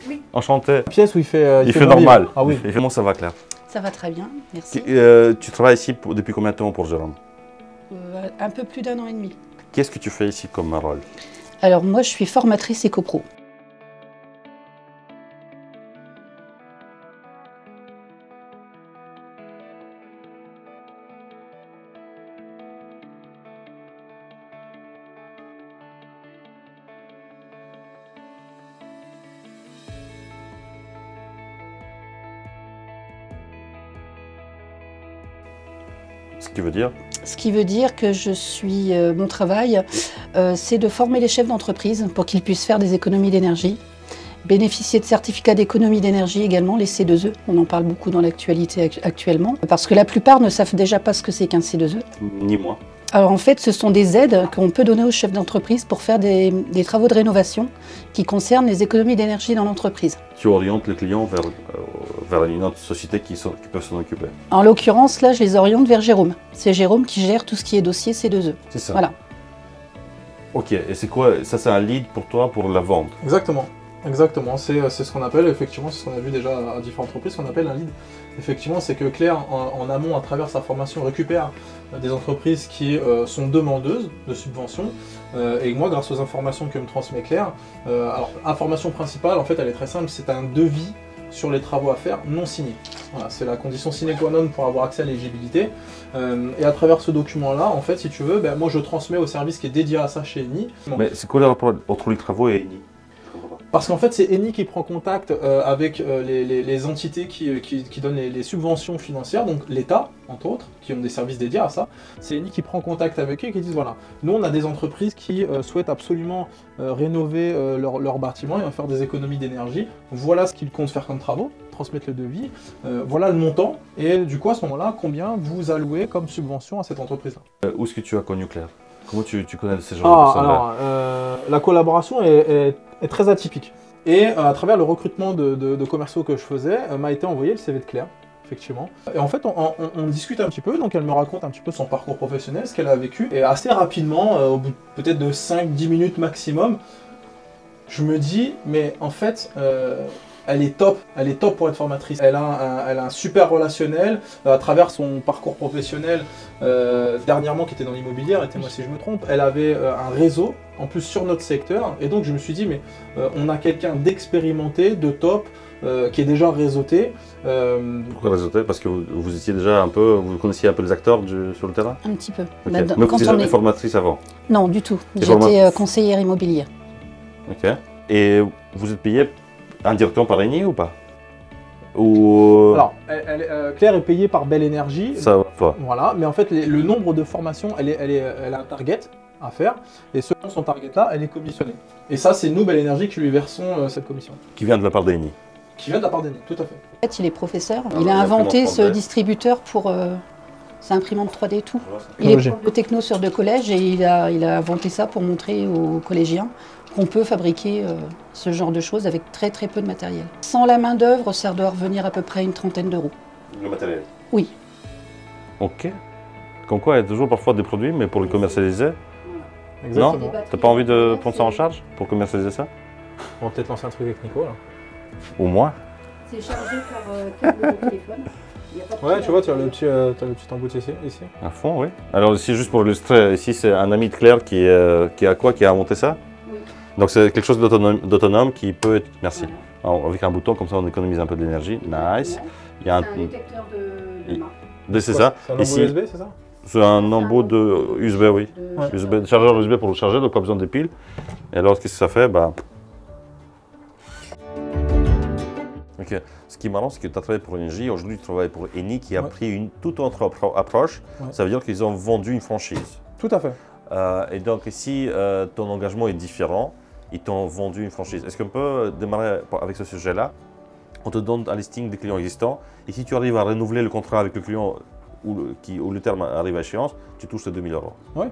S2: Oui. Enchanté. Pièce où il fait normal. Vivre. Ah oui. Et comment ça va, Claire?
S6: Ça va très bien, merci.
S1: Tu travailles ici depuis combien de temps pour Jérôme?
S6: Un peu plus d'1 an et demi.
S1: Qu'est-ce que tu fais ici comme rôle?
S6: Alors moi, je suis formatrice éco-pro.
S1: Ce qui veut dire?
S6: Ce qui veut dire que mon travail, c'est de former les chefs d'entreprise pour qu'ils puissent faire des économies d'énergie, bénéficier de certificats d'économie d'énergie également, les C2E. On en parle beaucoup dans l'actualité actuellement, parce que la plupart ne savent déjà pas ce que c'est qu'un C2E. Ni moi. Alors en fait, ce sont des aides qu'on peut donner aux chefs d'entreprise pour faire des travaux de rénovation qui concernent les économies d'énergie dans l'entreprise. Tu orientes le client vers une autre société qui peut s'en occuper. En l'occurrence, là, je les oriente vers Jérôme. C'est Jérôme qui gère tout ce qui est dossier C2E. C'est ça. Voilà. Ok, et c'est quoi? Ça, c'est un lead pour toi pour la vente? Exactement. Exactement, c'est ce qu'on appelle, effectivement, c'est ce qu'on a vu déjà à différentes entreprises, ce qu'on appelle un lead. Effectivement, c'est que Claire, en amont, à travers sa formation, récupère des entreprises qui sont demandeuses de subventions. Et moi, grâce aux informations que me transmet Claire, alors, information principale, en fait, elle est très simple, c'est un devis sur les travaux à faire non signés. Voilà, c'est la condition sine qua non pour avoir accès à l'éligibilité. Et à travers ce document-là, en fait, si tu veux, moi, je transmets au service qui est dédié à ça chez Eni. Mais c'est quoi le rapport entre les travaux et Eni? Parce qu'en fait, c'est Eni qui prend contact avec les entités qui donnent les subventions financières, donc l'État, entre autres, qui ont des services dédiés à ça. C'est Eni qui prend contact avec eux et qui disent, voilà, nous on a des entreprises qui souhaitent absolument rénover leur bâtiment et faire des économies d'énergie. Voilà ce qu'ils comptent faire comme travaux, transmettre le devis, voilà le montant, et du coup à ce moment-là, combien vous allouez comme subvention à cette entreprise-là. Où est-ce que tu as connu Claire? Comment tu connais ces gens de personnes-là? Alors, la collaboration est très atypique. Et à travers le recrutement de commerciaux que je faisais, m'a été envoyé le CV de Claire, effectivement. Et en fait, on discute un petit peu, donc elle me raconte un petit peu son parcours professionnel, ce qu'elle a vécu. Et assez rapidement, au bout peut-être de 5-10 minutes maximum, je me dis, mais en fait, elle est top pour être formatrice. Elle a un super relationnel à travers son parcours professionnel, dernièrement qui était dans l'immobilier, arrêtez-moi si je me trompe. Elle avait un réseau, en plus sur notre secteur, et donc je me suis dit, mais on a quelqu'un d'expérimenté, de top, qui est déjà réseauté. Pourquoi réseauté? Parce que vous étiez déjà un peu, vous connaissiez un peu les acteurs sur le terrain? Un petit peu. Okay. Mais vous n'étiez jamais formatrice avant? Non, du tout. J'étais conseillère immobilière. Ok. Et vous êtes payé indirectement par Eni ou pas?
S1: ou...
S2: Alors, Claire est payée par Belle Énergie.
S1: Ça va, toi.
S2: Voilà, mais en fait, le nombre de formations, elle a un target à faire, et selon son target-là, elle est commissionnée. Et ça, c'est nous, Belle Énergie, qui lui versons cette commission.
S1: Qui vient de la part d'Eni.
S2: Qui vient de la part d'Eni, tout à fait.
S6: En fait, il est professeur.
S1: Ah,
S6: Il a inventé ce distributeur pour sa imprimante 3D et tout. Il est prof de techno sur 2 collèges et il a inventé ça pour montrer aux collégiens qu'on peut fabriquer ce genre de choses avec très peu de matériel. Sans la main d'œuvre, ça doit revenir à peu près une trentaine d'euros.
S1: Le matériel.
S6: Oui.
S1: Ok. Comme quoi, il y a toujours parfois des produits, mais pour les commercialiser,
S2: Exactement.
S1: non? T'as pas envie de prendre ça en charge pour commercialiser ça?
S2: On va peut-être lancer un truc avec Nico, là.
S1: Au moins.
S6: C'est chargé par câble de téléphone.
S2: Ouais, tu vois, tu as le petit embout ici.
S1: À fond, oui. Alors ici, juste pour illustrer, ici c'est un ami de Claire qui a inventé ça.
S6: Oui.
S1: Donc c'est quelque chose d'autonome qui peut être... Merci. Alors, avec un bouton, comme ça on économise un peu d'énergie. Nice. Il y a un
S6: détecteur de main.
S1: C'est ça.
S2: C'est un embout USB, c'est ça?
S1: C'est un embout de USB, oui. USB, chargeur USB pour le charger, donc pas besoin de piles. Et alors, qu'est-ce que ça fait? Bah... Ok. Ce qui est marrant, c'est que tu as travaillé pour Engie, aujourd'hui tu travailles pour Eni qui a pris une toute autre approche. Ouais. Ça veut dire qu'ils ont vendu une franchise.
S2: Tout à fait.
S1: Et donc ici, ton engagement est différent. Ils t'ont vendu une franchise. Est-ce qu'on peut démarrer avec ce sujet-là? On te donne un listing des clients existants. Et si tu arrives à renouveler le contrat avec le client où le terme arrive à échéance, tu touches les 2 000 €.
S2: Oui.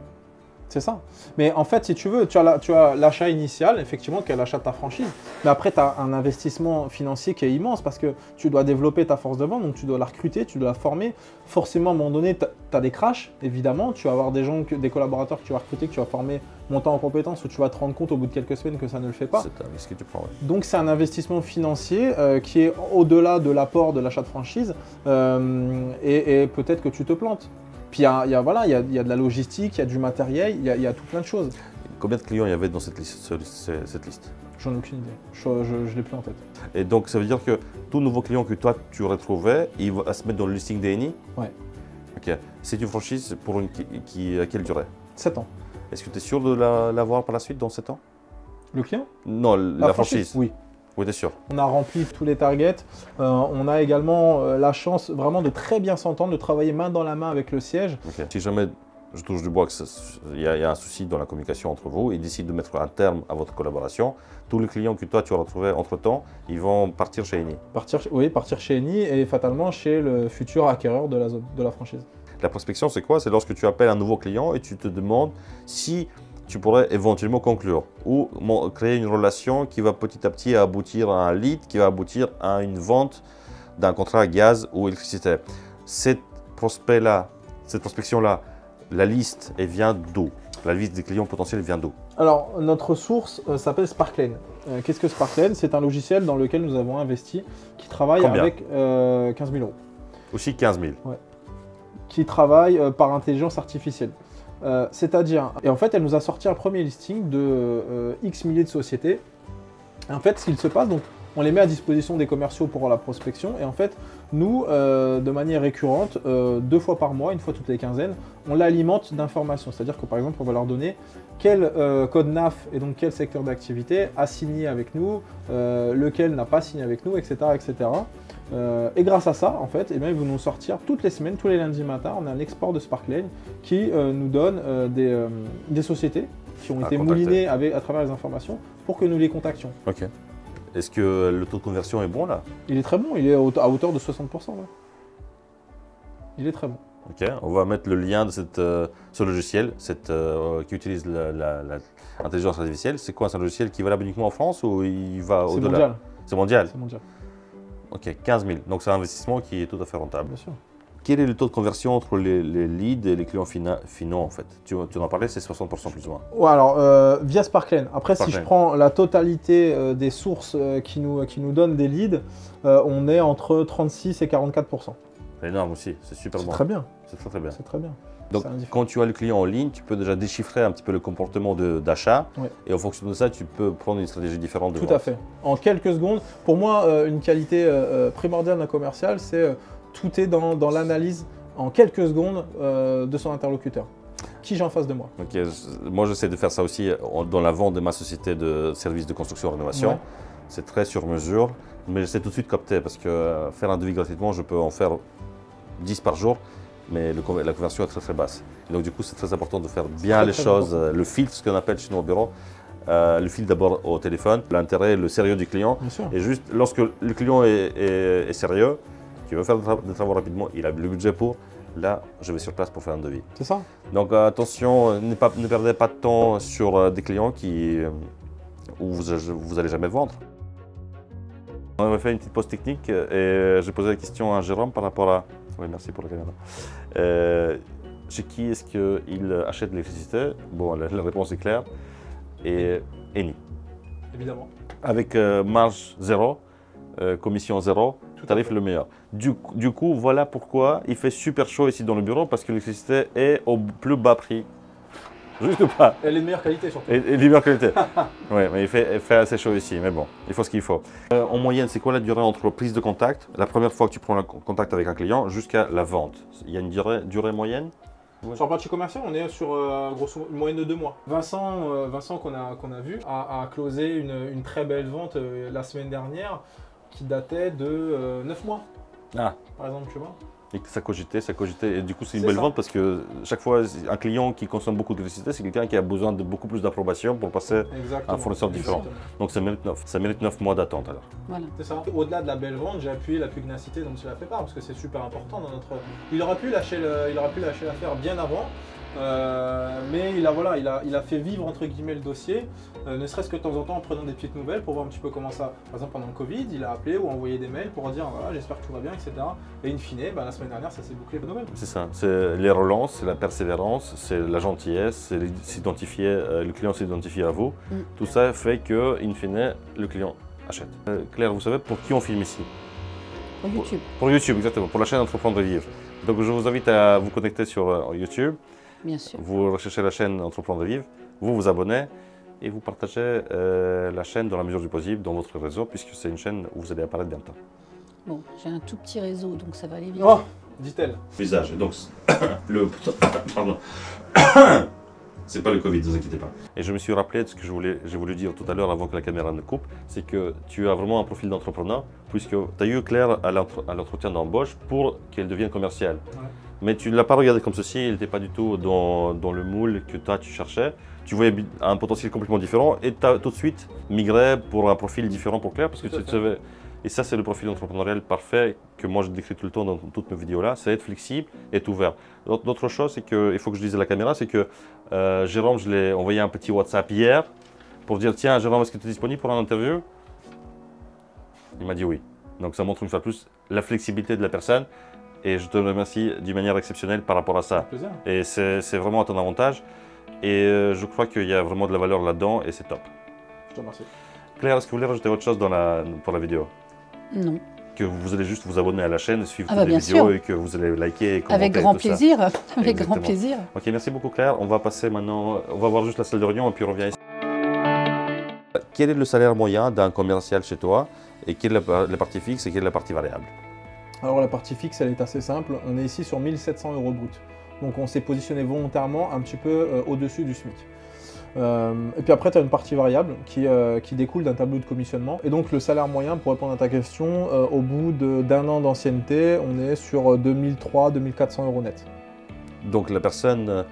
S2: C'est ça. Mais en fait, si tu veux, tu as l'achat initial, effectivement, qui est l'achat de ta franchise. Mais après, tu as un investissement financier qui est immense parce que tu dois développer ta force de vente, donc tu dois la recruter, tu dois la former. Forcément, à un moment donné, tu as des crashs, évidemment. Tu vas avoir des collaborateurs que tu vas recruter, que tu vas former, monter en compétences, où tu vas te rendre compte au bout de quelques semaines que ça ne le fait pas.
S1: C'est un risque que tu prends, ouais.
S2: Donc, c'est un investissement financier qui est au-delà de l'apport de l'achat de franchise et peut-être que tu te plantes. Puis il y a de la logistique, il y a du matériel, il y a tout plein de choses.
S1: Combien de clients il y avait dans cette liste?
S2: J'en ai aucune idée, je ne l'ai plus en tête.
S1: Et donc ça veut dire que tout nouveau client que toi tu aurais trouvé, il va se mettre dans le listing d'Eni?
S2: Ouais.
S1: Ok. C'est une franchise pour à quelle durée?
S2: 7 ans.
S1: Est-ce que tu es sûr de l'avoir par la suite dans 7 ans?
S2: Le client?
S1: Non, la franchise.
S2: Oui.
S1: Oui, t'es sûr.
S2: On a rempli tous les targets. On a également la chance vraiment de très bien s'entendre, de travailler main dans la main avec le siège.
S1: Okay. Si jamais je touche du bois qu'il y a un souci dans la communication entre vous, ils décident de mettre un terme à votre collaboration, tous les clients que toi tu auras trouvés entre-temps, ils vont partir chez Eni.
S2: Partir chez Eni et fatalement chez le futur acquéreur de la franchise.
S1: La prospection, c'est quoi? C'est lorsque tu appelles un nouveau client et tu te demandes si tu pourrais éventuellement conclure ou créer une relation qui va petit à petit aboutir à un lead, qui va aboutir à une vente d'un contrat gaz ou électricité. Cette prospection-là, la liste, elle vient d'où? La liste des clients potentiels vient d'où?
S2: Alors, notre source s'appelle Sparklane. Qu'est-ce que Sparklane? C'est un logiciel dans lequel nous avons investi qui travaille avec 15 000 €.
S1: Aussi 15 000?
S2: Ouais. Qui travaille par intelligence artificielle. C'est-à-dire, et en fait, elle nous a sorti un premier listing de X milliers de sociétés. Et en fait, ce qu'il se passe, donc, on les met à disposition des commerciaux pour la prospection. Et en fait, nous, de manière récurrente, 2 fois par mois, 1 fois toutes les quinzaines, on l'alimente d'informations. C'est-à-dire que par exemple, on va leur donner quel code NAF et donc quel secteur d'activité a signé avec nous, lequel n'a pas signé avec nous, etc. etc. Et grâce à ça, en fait, eh bien, ils vont nous sortir toutes les semaines, tous les lundis matin, on a un export de Sparklane qui nous donne des sociétés qui ont été moulinées à travers les informations pour que nous les contactions.
S1: Ok. Est-ce que le taux de conversion est bon là?
S2: Il est très bon, il est à hauteur de 60%. Là. Il est très bon.
S1: Ok, on va mettre le lien de ce logiciel qui utilise l'intelligence artificielle. C'est quoi, c'est un logiciel qui est valable uniquement en France ou il va au-delà?
S2: C'est mondial.
S1: C'est mondial?
S2: C'est mondial.
S1: Ok, 15 000. Donc c'est un investissement qui est tout à fait rentable.
S2: Bien sûr.
S1: Quel est le taux de conversion entre les leads et les clients finaux en fait? Tu en parlais, c'est 60% plus ou moins.
S2: Ouais, alors via Sparklane. Après, si je prends la totalité des sources qui nous donnent des leads, on est entre 36 et 44%.
S1: C'est énorme aussi, c'est super bon.
S2: C'est très bien.
S1: C'est très bien.
S2: C'est très bien.
S1: Donc quand tu as le client en ligne, tu peux déjà déchiffrer un petit peu le comportement d'achat.
S2: Ouais.
S1: Et en fonction de ça, tu peux prendre une stratégie différente de vente.
S2: Tout à fait. En quelques secondes, pour moi, une qualité primordiale d'un commercial, c'est tout est dans l'analyse en quelques secondes de son interlocuteur. Qui j'ai en face de moi.
S1: Okay. Moi, j'essaie de faire ça aussi dans la vente de ma société de services de construction et rénovation. Ouais. c'est très sur mesure, mais j'essaie tout de suite de capter parce que faire un devis gratuitement, je peux en faire 10 par jour, mais la conversion est très très basse. Et donc du coup, c'est très important de faire bien les choses, le filtre, ce qu'on appelle chez nous au bureau, le filtre d'abord au téléphone, l'intérêt, le sérieux du client. Et juste lorsque le client est sérieux, qui veut faire des travaux rapidement, il a le budget pour, là, je vais sur place pour faire un devis.
S2: C'est ça.
S1: Donc attention, ne perdez pas de temps sur des clients où vous n'allez jamais vendre. On avait fait une petite pause technique et j'ai posé la question à Jérôme par rapport à... Oui, merci pour la caméra. Chez qui est-ce qu'il achète de l'électricité? Bon, la réponse est claire. Et Eni.
S2: Évidemment.
S1: Avec marge zéro, commission zéro, tarif le meilleur. Du coup, voilà pourquoi il fait super chaud ici dans le bureau, parce que l'électricité est au plus bas prix. Juste pas.
S2: Elle est de meilleure qualité surtout.
S1: Et de meilleure qualité. Oui, mais il fait assez chaud ici, mais bon, il faut ce qu'il faut. En moyenne, c'est quoi la durée entre prise de contact, la première fois que tu prends le contact avec un client, jusqu'à la vente? Il y a une durée moyenne?
S2: Sur la partie commerciale, on est sur grosso modo une moyenne de 2 mois. Vincent qu'on a vu, a closé une très belle vente la semaine dernière qui datait de 9 mois.
S1: Ah.
S2: Par exemple, tu vois.
S1: Et ça cogitait. Et du coup, c'est une belle vente parce que chaque fois, un client qui consomme beaucoup d'électricité, c'est quelqu'un qui a besoin de beaucoup plus d'approbation pour passer à un fournisseur différent. Donc ça mérite 9 mois d'attente alors.
S6: Voilà.
S2: C'est ça. Au-delà de la belle vente, j'ai appuyé la pugnacité dont tu l'as fait part parce que c'est super important dans notre... Il aurait pu lâcher l'affaire bien avant. Mais il a fait vivre entre guillemets le dossier, ne serait-ce que de temps en temps en prenant des petites nouvelles pour voir un petit peu comment ça. Par exemple pendant le Covid, il a appelé ou envoyé des mails pour dire voilà, j'espère que tout va bien, etc. Et in fine, la semaine dernière, ça s'est bouclé de nouvelles.
S1: C'est ça, c'est les relances, c'est la persévérance, c'est la gentillesse, c'est s'identifier, le client s'identifie à vous. Tout ça fait que, in fine, le client achète. Claire, vous savez pour qui on filme ici?
S6: Pour YouTube.
S1: Pour YouTube, exactement, pour la chaîne Entreprendre et Vivre. Donc je vous invite à vous connecter sur YouTube.
S6: Bien sûr.
S1: Vous recherchez la chaîne Entreprendre et Vivre, vous vous abonnez et vous partagez la chaîne dans la mesure du possible dans votre réseau puisque c'est une chaîne où vous allez apparaître bientôt.
S6: Bon, j'ai un tout petit réseau donc ça va aller vite.
S2: Oh, dit-elle.
S1: Visage, donc pardon. C'est pas le Covid, ne vous inquiétez pas. Et je me suis rappelé de ce que j'ai voulu dire tout à l'heure avant que la caméra ne coupe, c'est que tu as vraiment un profil d'entrepreneur puisque tu as eu Claire à l'entretien d'embauche pour qu'elle devienne commerciale. Ouais. Mais tu ne l'as pas regardé comme ceci, elle n'était pas du tout dans le moule que toi tu cherchais. Tu voyais un potentiel complètement différent et tu as tout de suite migré pour un profil différent pour Claire parce que tu savais. Et ça, c'est le profil entrepreneurial parfait que moi je décris tout le temps dans toutes mes vidéos là, c'est être flexible et être ouvert. L'autre chose, c'est qu'il faut que je dise à la caméra, c'est que Jérôme, je l'ai envoyé un petit WhatsApp hier pour dire tiens Jérôme, est-ce que tu es disponible pour un interview? Il m'a dit oui. Donc ça montre une fois de plus la flexibilité de la personne et je te remercie d'une manière exceptionnelle par rapport à ça. Et c'est vraiment à ton avantage et je crois qu'il y a vraiment de la valeur là-dedans et c'est top.
S2: Je te remercie.
S1: Claire, est-ce que vous voulez rajouter autre chose pour la vidéo?
S6: Non.
S1: Que vous allez juste vous abonner à la chaîne, suivre toutes les
S6: bien
S1: vidéos
S6: sûr.
S1: Et que vous allez liker et commenter.
S6: Avec grand
S1: tout
S6: plaisir.
S1: Ça.
S6: Avec grand plaisir.
S1: Ok, merci beaucoup Claire. On va passer maintenant, on va voir juste la salle de réunion et puis on revient ici. Quel est le salaire moyen d'un commercial chez toi et quelle est la partie fixe et quelle est la partie variable?
S2: Alors la partie fixe, elle est assez simple. On est ici sur 1 700 € brut. Donc on s'est positionné volontairement un petit peu au-dessus du SMIC. Et puis après, tu as une partie variable qui découle d'un tableau de commissionnement. Et donc le salaire moyen, pour répondre à ta question, au bout d'un an d'ancienneté, on est sur 2300-2400 € net.
S1: Donc la personne,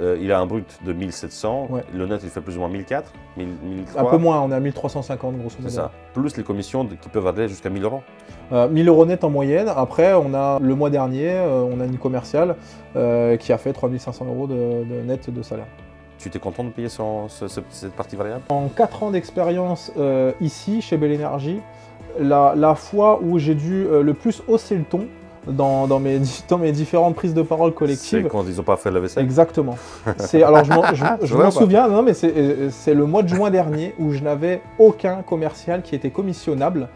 S1: il a un brut de 1700,
S2: ouais.
S1: Le net il fait plus ou moins 1400, 1300.
S2: Un peu moins, on est à 1350 grosso modo.
S1: C'est ça, plus les commissions qui peuvent aller jusqu'à 1000 €.
S2: 1000 € net en moyenne. Après, on a le mois dernier, on a une commerciale qui a fait 3500 € de net de salaire.
S1: Tu étais content de payer cette partie variable? En
S2: 4 ans d'expérience ici, chez Belle Énergie, la fois où j'ai dû le plus hausser le ton dans mes différentes prises de parole collectives.
S1: C'est quand ils n'ont pas fait la vaisselle?
S2: Exactement. Alors je m'en souviens, non, mais c'est le mois de juin dernier où je n'avais aucun commercial qui était commissionnable.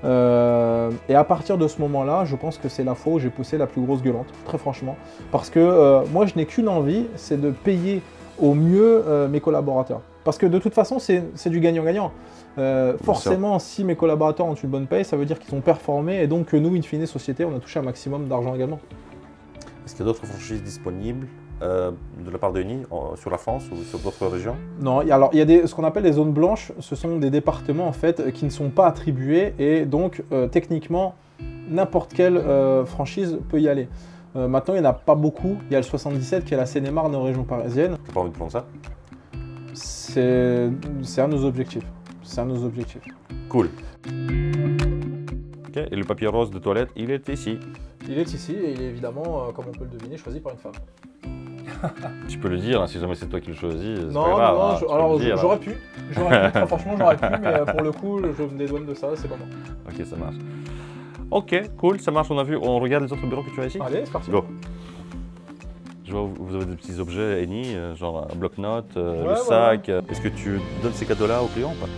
S2: Et à partir de ce moment-là, je pense que c'est la fois où j'ai poussé la plus grosse gueulante, très franchement. Parce que moi, je n'ai qu'une envie, c'est de payer au mieux mes collaborateurs. Parce que de toute façon, c'est du gagnant-gagnant. Forcément, si mes collaborateurs ont une bonne paye, ça veut dire qu'ils ont performé et donc que nous, in fine, société, on a touché un maximum d'argent également.
S1: Est-ce qu'il y a d'autres franchises disponibles de la part de Eni sur la France ou sur d'autres régions?
S2: Non, alors il y a ce qu'on appelle les zones blanches, ce sont des départements en fait qui ne sont pas attribués et donc techniquement n'importe quelle franchise peut y aller. Maintenant il n'y en a pas beaucoup, il y a le 77 qui est la Seine-et-Marne en région parisienne.
S1: T'as pas envie de prendre ça?
S2: C'est un de nos objectifs. C'est un de nos objectifs.
S1: Cool. Ok, et le papier rose de toilette, il est ici.
S2: Il est ici et il est évidemment, comme on peut le deviner, choisi par une femme.
S1: Tu peux le dire, hein, si jamais c'est toi qui le choisis, c'est
S2: Non,
S1: pas grave.
S2: non,
S1: hein, tu peux
S2: alors
S1: le dire,
S2: j'aurais
S1: hein.
S2: pu, très franchement j'aurais pu, mais pour le coup je me dédouane de ça, c'est pas moi.
S1: Ok, ça marche. Ok, cool, ça marche, on regarde les autres bureaux que tu as ici?
S2: Allez, c'est parti.
S1: Go. Je vois vous avez des petits objets Eni, genre un bloc-notes, le
S2: Ouais,
S1: sac. Est-ce que tu donnes ces cadeaux-là aux clients ou pas?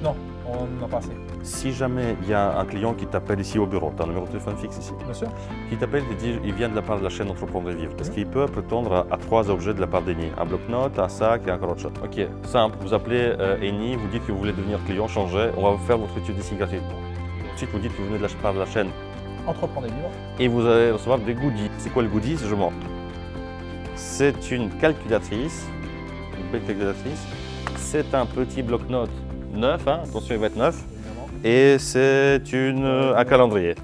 S2: Non, on n'en a pas assez.
S1: Si jamais il y a un client qui t'appelle ici au bureau, tu as un numéro de téléphone fixe ici,
S2: Bien sûr.
S1: qui t'appelle et te dit il vient de la part de la chaîne Entreprendre et Vivre, est-ce qu'il peut prétendre à 3 objets de la part d'Eni? Un bloc-notes, un sac et un crochet. Ok, simple, vous appelez Eni, vous dites que vous voulez devenir client, changer, on va vous faire votre étude ici gratuitement. Ensuite, vous dites que vous venez de la part de la chaîne
S2: Entreprendre et vivre.
S1: et vous allez recevoir des goodies. C'est quoi le goodies? Je mens. C'est une calculatrice, une belle calculatrice. C'est un petit bloc-notes neuf, hein, attention il va être neuf.
S2: Évidemment.
S1: Et c'est un calendrier.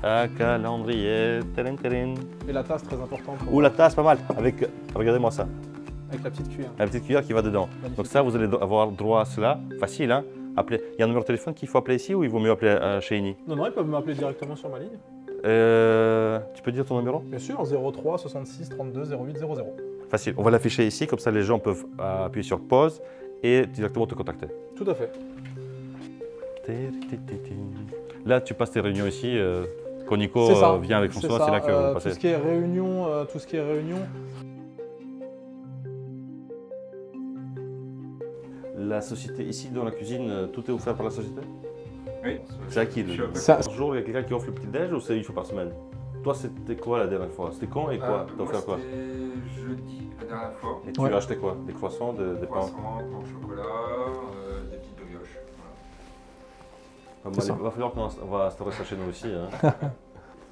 S1: Un calendrier. Tadam, tadam.
S2: Et la tasse très importante.
S1: Ou la tasse, pas mal. Avec, regardez-moi ça,
S2: Avec la petite cuillère.
S1: la petite cuillère qui va dedans.
S2: Magnifique.
S1: Donc ça, vous allez avoir droit à cela. Facile, hein. Appelez. Il y a un numéro de téléphone qu'il faut appeler ici ou il vaut mieux appeler chez Eni?
S2: Non, non, ils peuvent m'appeler directement sur ma ligne.
S1: Tu peux dire ton numéro?
S2: Bien sûr, 03 66 32 08 00.
S1: Facile. On va l'afficher ici, comme ça les gens peuvent appuyer sur pause et directement te contacter.
S2: Tout à fait.
S1: Là, tu passes tes réunions ici. Quand Nico
S2: C'est ça.
S1: vient avec François, c'est là que vous passez.
S2: Tout ce qui est réunion,
S1: La société ici dans la cuisine, tout est offert par la société?
S3: Oui.
S1: C'est à qui?
S2: Ça-
S1: Par jour, il y a quelqu'un qui offre le petit déj ou c'est une fois par semaine? Toi, c'était quoi la dernière fois? C'était quand et quoi? T'as offert quoi?
S3: C'était jeudi la dernière fois.
S1: Et tu
S2: Ouais.
S1: as acheté quoi? Des croissants, des pains?
S3: Croissants, pain au chocolat, des petites brioches. Voilà.
S1: Ah,
S2: C'est ça.
S1: il va falloir qu'on va instaurer ça chez nous aussi. Hein.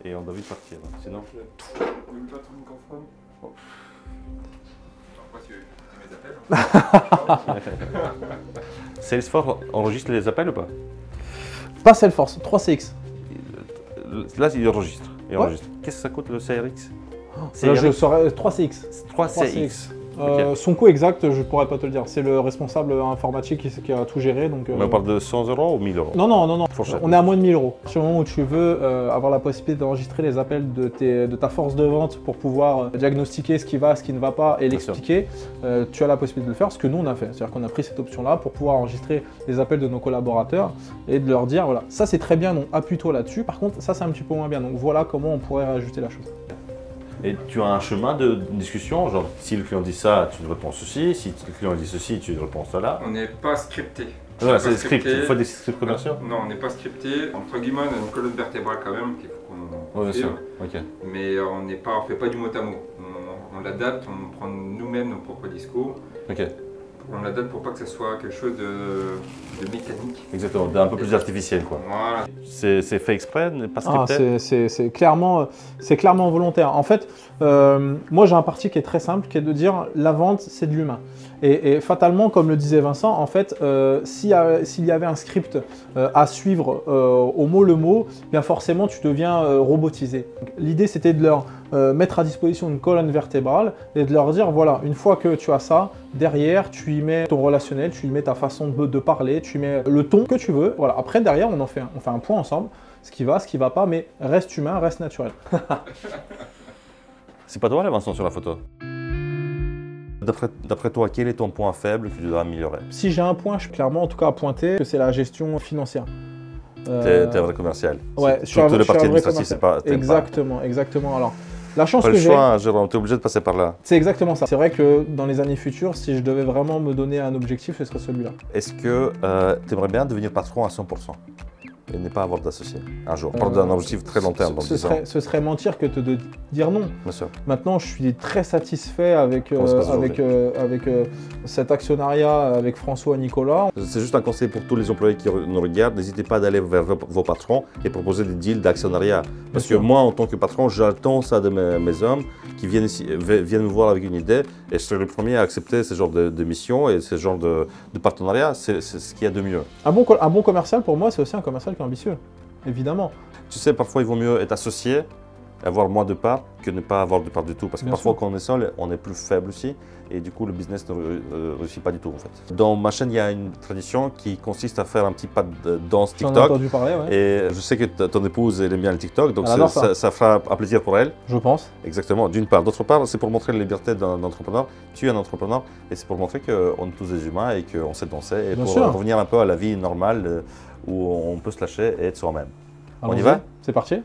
S1: Et on doit vite partir. Hein. Sinon.
S3: Même pas ton microphone. Alors, moi, c'est mes appels.
S1: Salesforce enregistre les appels ou pas?
S2: Pas Salesforce, 3CX.
S1: Là, il enregistre. Il
S2: Ouais.
S1: enregistre. Qu'est-ce que ça coûte le CRX?
S2: Là, je saurais 3CX.
S1: 3CX.
S2: Son coût exact, je pourrais pas te le dire. C'est le responsable informatique qui a tout géré. Donc,
S1: Mais on parle de 100 € ou 1000 €?
S2: Non, non, non, non.
S1: Fourchette.
S2: On est à moins de 1000 €. Sur le moment où tu veux avoir la possibilité d'enregistrer les appels de ta force de vente pour pouvoir diagnostiquer ce qui va, ce qui ne va pas et
S1: Bien sûr.
S2: l'expliquer, tu as la possibilité de le faire, ce que nous on a fait. C'est-à-dire qu'on a pris cette option-là pour pouvoir enregistrer les appels de nos collaborateurs et de leur dire voilà, ça c'est très bien, donc appuie-toi là-dessus. Par contre, ça c'est un petit peu moins bien. Donc voilà comment on pourrait rajouter la chose.
S1: Et tu as un chemin de discussion, genre si le client dit ça, tu réponds ceci, si le client dit ceci, tu réponds cela.
S3: On n'est pas scripté.
S1: Voilà,
S3: On
S1: c'est
S3: n'est
S1: des
S3: pas
S1: scripts,
S3: scripté.
S1: il faut des scripts commerciaux.
S3: Non, on n'est pas scripté. Entre guillemets, on a une colonne vertébrale quand même qu'il faut qu'on
S1: Oui, bien sûr.
S3: suive.
S1: Ok.
S3: Mais on n'est pas, on fait pas du mot à mot. On l'adapte, on prend nous-mêmes nos propres discours.
S1: Ok.
S3: On l'adapte pour pas que ce soit quelque chose de mécanique.
S1: Exactement, d'un peu plus artificiel quoi.
S3: Voilà.
S1: C'est fait exprès, pas
S2: Ah,
S1: scripté.
S2: c'est clairement volontaire. En fait, moi j'ai un parti qui est très simple, qui est de dire la vente c'est de l'humain. Et fatalement, comme le disait Vincent, en fait, s'il y avait un script à suivre au mot le mot, bien forcément tu deviens robotisé. L'idée c'était de leur mettre à disposition une colonne vertébrale et de leur dire voilà, une fois que tu as ça, derrière tu y mets ton relationnel, tu y mets ta façon de parler, tu y mets le ton que tu veux. Voilà. Après derrière on fait un point ensemble, ce qui va pas, mais reste humain, reste naturel.
S1: C'est pas toi là Vincent sur la photo? D'après toi, quel est ton point faible que tu dois améliorer?
S2: Si j'ai un point, je suis clairement en tout cas à pointer, que c'est la gestion financière.
S1: T'es un vrai commercial.
S2: Ouais,
S1: Si tout le parti administratif, c'est pas. t'aimes
S2: Exactement, exactement. Alors, la chance
S1: pas
S2: que
S1: le
S2: j'ai,
S1: choix, hein, Jérôme, t'es obligé de passer par là.
S2: c'est exactement ça. C'est vrai que dans les années futures, si je devais vraiment me donner un objectif, ce serait celui-là.
S1: Est-ce que tu aimerais bien devenir patron à 100%? et ne pas avoir d'associé un jour. On parle d'un objectif très long terme dans 10 ans.
S2: Ce serait mentir que de dire non.
S1: Bien sûr.
S2: Maintenant, je suis très satisfait avec cet actionnariat avec François et Nicolas.
S1: C'est juste un conseil pour tous les employés qui nous regardent. N'hésitez pas d'aller vers vos patrons et proposer des deals d'actionnariat. Parce que moi, en tant que patron, j'attends ça de mes hommes qui viennent me voir avec une idée. Et je serai le premier à accepter ce genre de mission et ce genre de partenariat. C'est ce qu'il y a de mieux.
S2: Un bon commercial, pour moi, c'est aussi un commercial qui est ambitieux, évidemment.
S1: Tu sais, parfois, il vaut mieux être associé, avoir moins de parts que ne pas avoir de parts du tout. Parce que parfois, quand on est seul, on est plus faible aussi. Et du coup, le business ne réussit pas du tout, en fait. Dans ma chaîne, il y a une tradition qui consiste à faire un petit pas de danse TikTok.
S2: J'en ai entendu parler, ouais.
S1: Et je sais que ton épouse, elle aime bien le TikTok, donc ça fera un plaisir pour elle.
S2: Je pense.
S1: Exactement, d'une part. D'autre part, c'est pour montrer la liberté d'un entrepreneur. Tu es un entrepreneur et c'est pour montrer qu'on est tous des humains et qu'on sait danser. Et
S2: bien
S1: pour
S2: sûr.
S1: revenir un peu à la vie normale où on peut se lâcher et être soi-même. On y va?
S2: C'est parti.